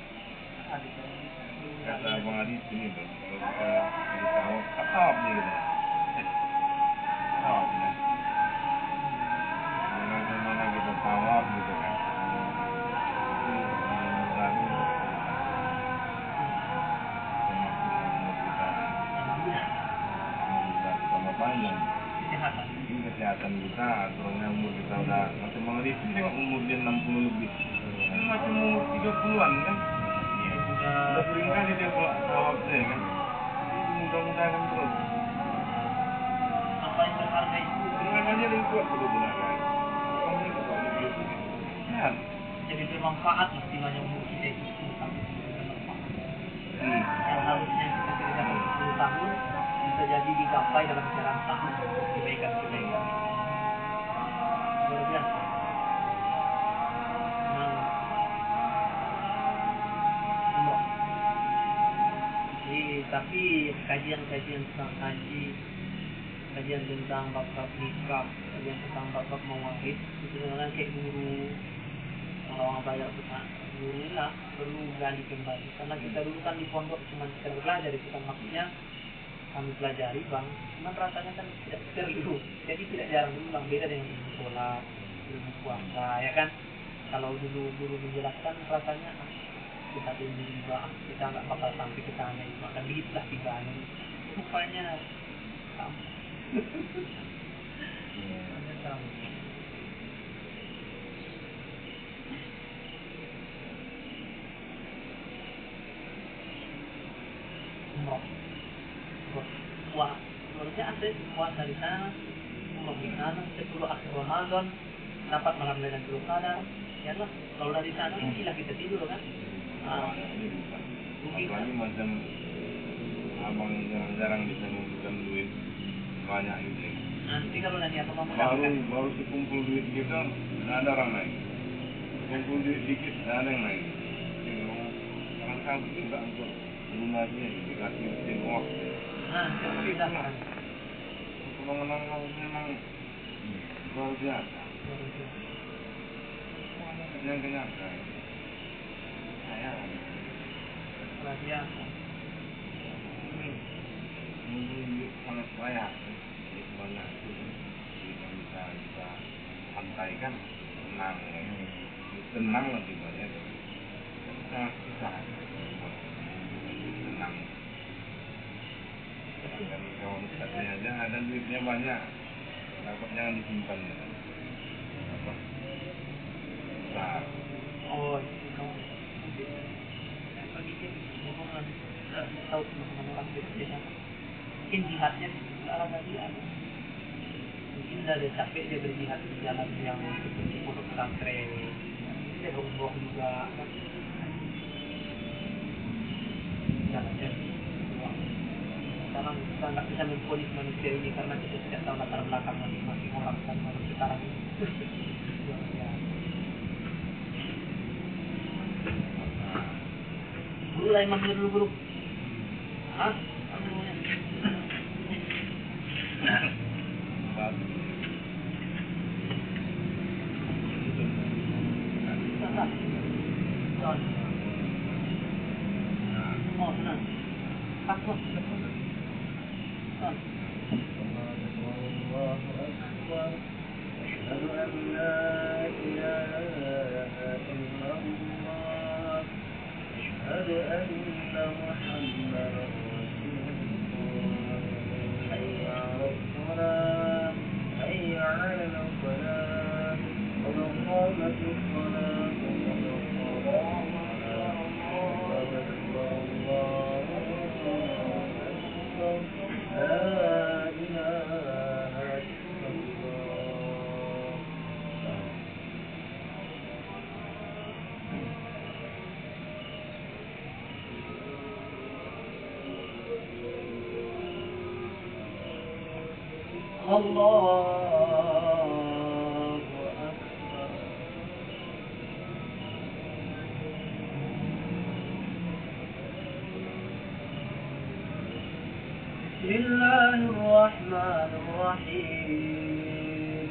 Kata Bang Arif ini tuh, kalau kita jadi tawaf, tawaf nih gitu. Tawaf ya. Mana kita tawaf gitu kan. Panjang ini kesehatan kita, aturannya umur kita udah macam Bang Arif ini tengok umur dia 60 lebih, ini macam umur 30-an kan, udah sering kali dia tawafnya kan, jadi mudah-mudahan terus.
Apa yang berharga itu?
Tenaganya lebih kuat betul-betul kan, kamu itu kuat lebih sehat.
Jadi bermanfaat mestinya umur kita itu 10 tahun bermanfaat. Yang harusnya kita kerjakan 10 tahun bisa jadi digapai dalam jalan tahun kebaikan-kebaikan. Luar biasa. Memang umroh. Jadi tapi kajian-kajian tentang haji, kajian tentang bab-bab nikah, kajian tentang bab-bab mawarid itu sebenarnya kayak guru. Kalau orang bayar besar guru lah perlu gali kembali karena kita dulu kan di pondok cuma sekedar belajar itu kan maksudnya kami pelajari bang, cuman rasanya kan tidak perlu, jadi tidak jarang diulang, beda dengan ilmu sholat, ilmu puasa, ya kan? Kalau dulu guru menjelaskan rasanya kita ilmu juga, kita nggak bakal sampai ke sana, maka begitulah tiganya, rupanya sama. Sama. Umroh. Wah, harusnya ada puasa di sana, umroh di sana, 10 akhir Ramadan, dapat malam Lailatul Qadar, ya lah. Kalau dari sana gila kita tidur kan?
Apalagi macam abang jarang-jarang bisa mengumpulkan duit banyak gitu.
Nanti kalau nanti apa kamu
baru sekumpul duit kita, nggak ada orang naik. Kumpul duit dikit, nggak ada yang naik. Orang kabut juga untuk lunasnya dikasih mesin uang.
kita kan.
Kalau menang memang luar biasa. Yang kenyata. Saya
Luar biasa.
Ini sangat layak. Jadi sebanyak itu kita bisa sampaikan tenang, tenang lebih banyak. Sangat susah. Tenang. Sedangkan kawan ustadznya aja ada duitnya banyak, dapat jangan disimpan apa? Nah,
Oh, kamu pagi ini hubungan tahu teman-teman orang beda. Mungkin jihadnya nggak ada dia. Mungkin ada capek dia berjihad di jalan yang seperti pondok pesantren. Dia umroh juga kan. Jalannya sekarang kita nggak bisa memponis manusia ini karena kita tidak tahu latar belakang masing-masing orang dan manusia sekarang ini. Guru lah emang dulu guru. Hah? takwa.
الله أكبر أشهد أن لا إله إلا الله أشهد أن محمدا رسول الله حي على الصلاة حي على الفلاح قد قامت الصلاة قد قامت الصلاة الله أكبر الله أكبر لا إله إلا الله. الله أكبر. بسم الله الرحمن الرحيم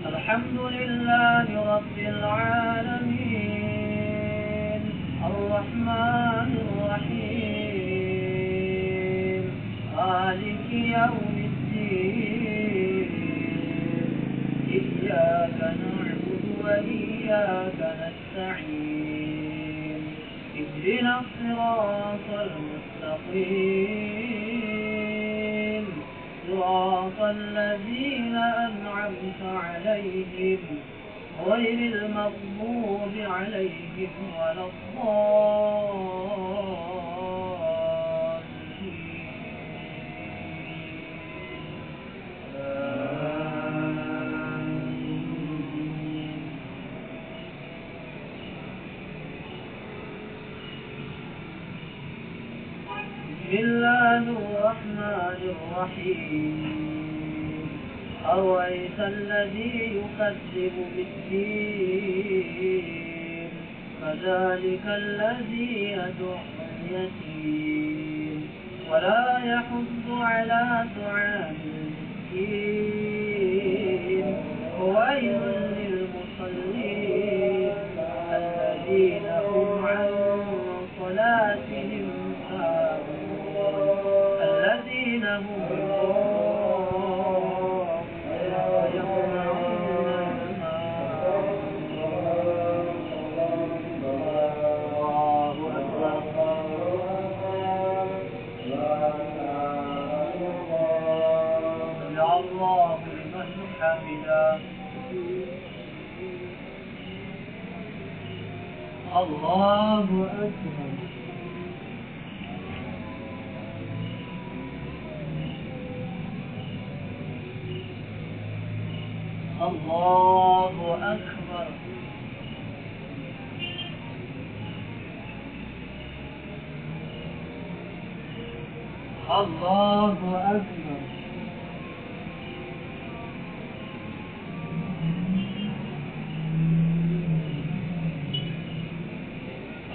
الحمد لله رب العالمين الرحمن الرحيم مالك يوم الدين إياك نعبد وإياك نستعين اهدنا الصراط المستقيم صراط الذين أنعمت عليهم غير المغضوب عليهم ولا بسم الله الرحمن الرحيم أرأيت الذي يكذب بالدين فذلك الذي يدع اليتيم ولا يحض على طعام المسكين وويل للمصلين الذين هم عن صلاتهم الذين هم الله لمن حمده الله أكبر الله أكبر الله أكبر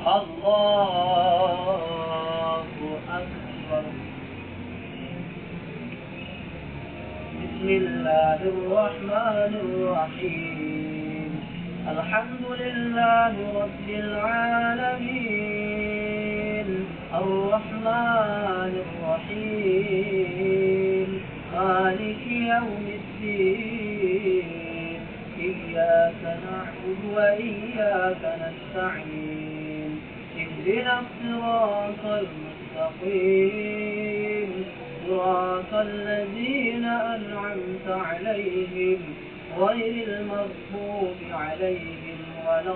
الله أكبر بسم الله الرحمن الرحيم الحمد لله رب العالمين الرحمن الرحيم مالك يوم الدين إياك نعبد وإياك نستعين اهدنا الصراط المستقيم صراط الذين أنعمت عليهم غير المغضوب عليهم ولا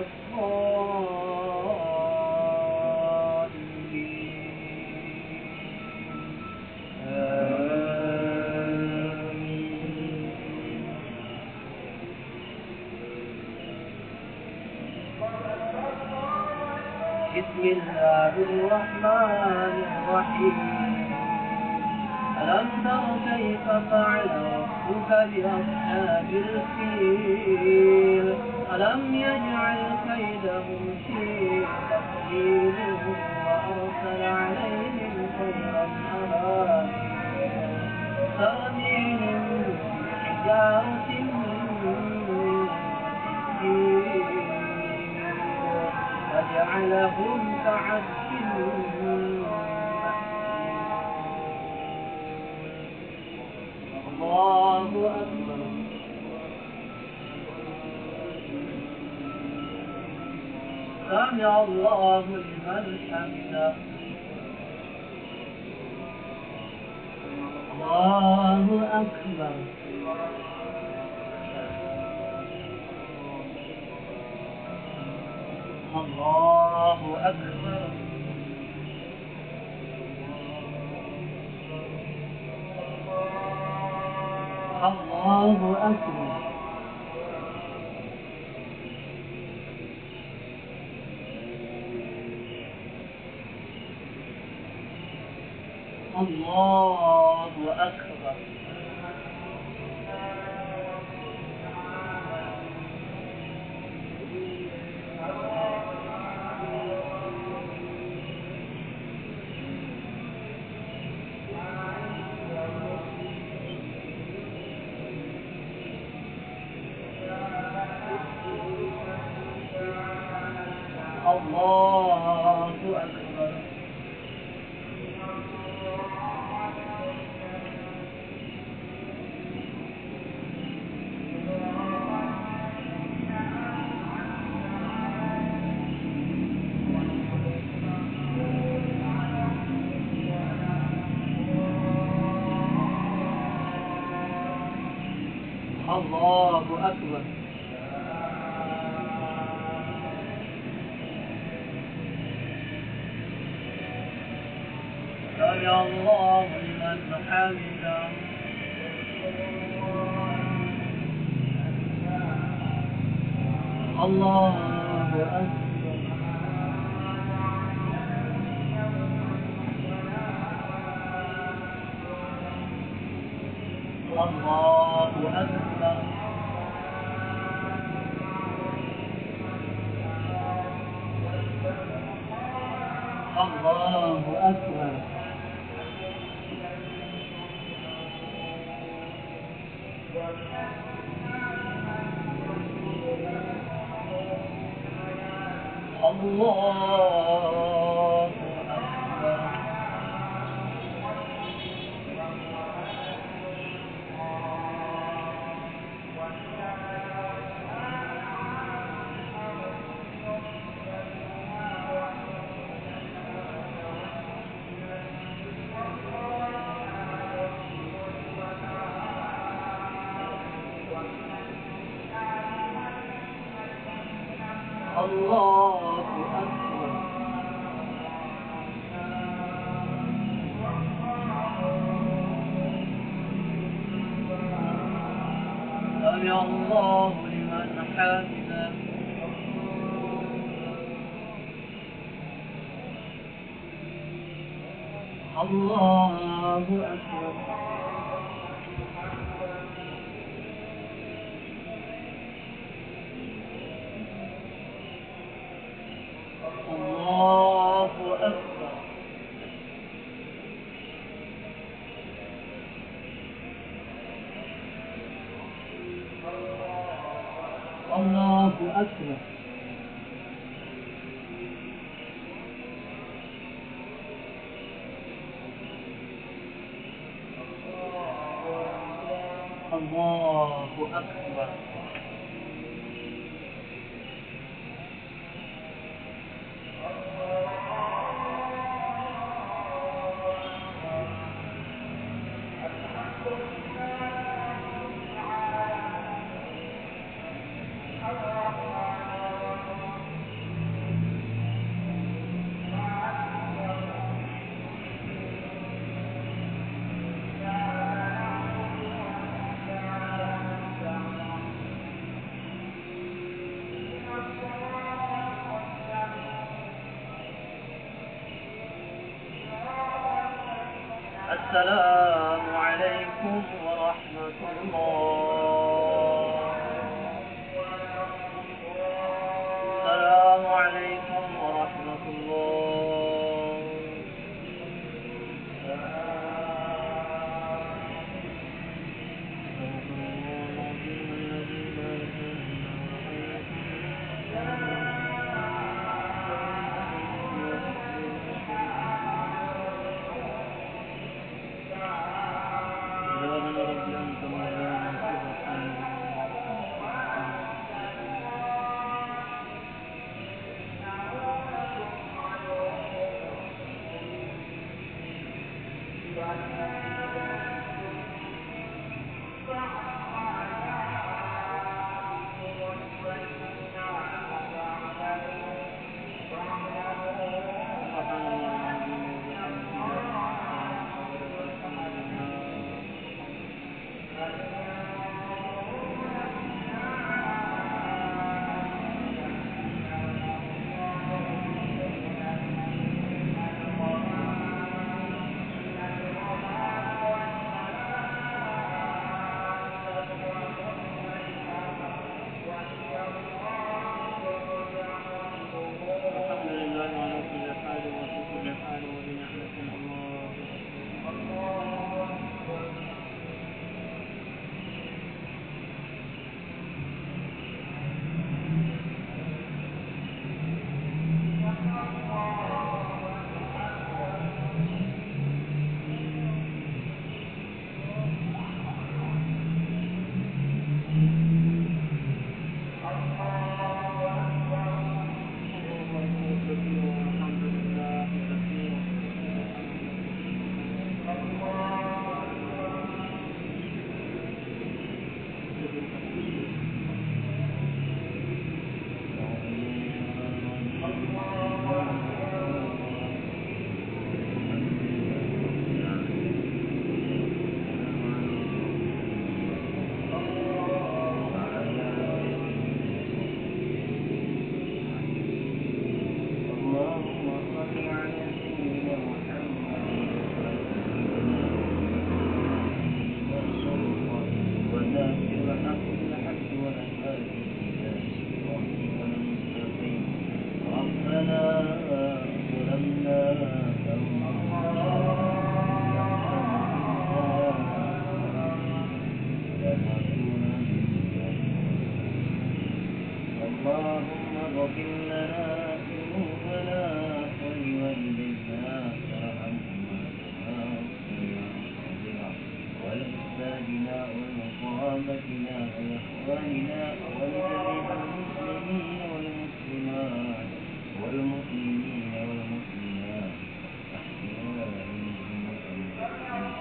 بسم الله الرحمن الرحيم ألم تر كيف فعل ربك بأصحاب الفيل ألم يجعل كيدهم في تضليل وأرسل عليهم طيرا أبابيل ترميهم بحجارة من سجيل وجعلهم كعسف مأكول الله أكبر سمع الله لمن حمده الله أكبر الله أكبر الله أكبر الله أكبر الله أكبر الله أكبر سمع الله لمن حمده الله أكبر الله أكبر الله أكبر الله أكبر الله أكبر سمع الله لمن حمده الله أكبر الله أكبر الله أكبر الله أكبر السلام عليكم ورحمة الله. السلام عليكم ورحمة الله. رب أنت اللهم اغفر لنا ذنوبنا ولوالدينا وارحمهما كما ربنا ولأجدادنا ولقرابتنا ولإخواننا ولجميع المسلمين والمسلمات والمؤمنين والمؤمنات أحياء منهم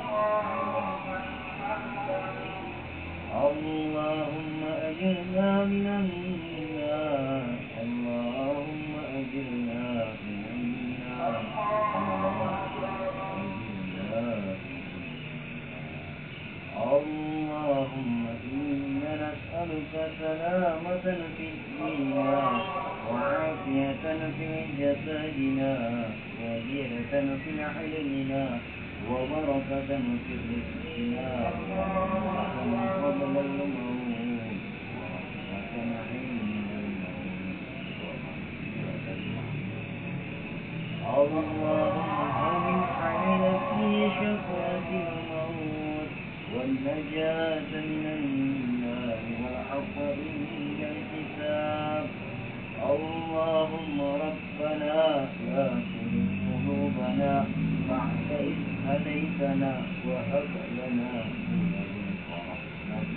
اللهم أجرنا من النار اللهم أجرنا من النار اللهم إنا نسألك سلامة في ديننا وعافية في جسدنا وزيادة في علمنا وبركة في رزقنا ورحمة قبل الموت ورحمة عند الموت اللهم هون علينا في شكرة الموت والنجاة من النار والعفو عند الحساب اللهم ربنا لا تزغ قلوبنا بعد إذ هديتنا وهب لنا من لدنك رحمة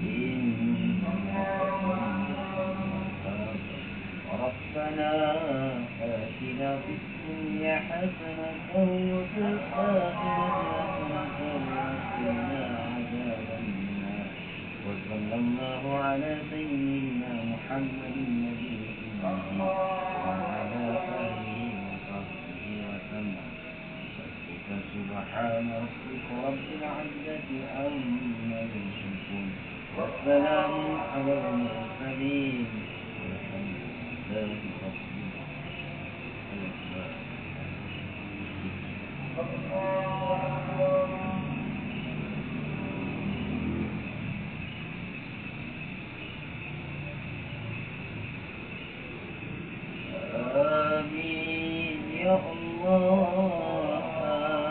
إنك ربنا آتنا في الدنيا حسنة وفي الآخرة حسنة وقنا عذاب النار وصلى الله على سيدنا محمد النبي الأمي وعلى آله وصحبه وسلم سبحان ربك رب العزة عما يصفون والسلام على المرسلين والحمد لله رب آمين يا الله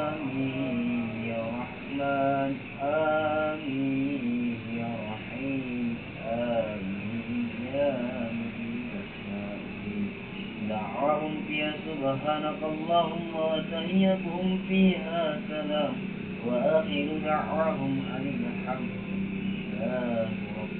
آمين يا رحمن آمين يا رحيم آمين يا مجيب السائلين دعواهم فيها سبحانك اللهم وتحيتهم فيها سلام وآخر دعواهم أن الحمد لله رب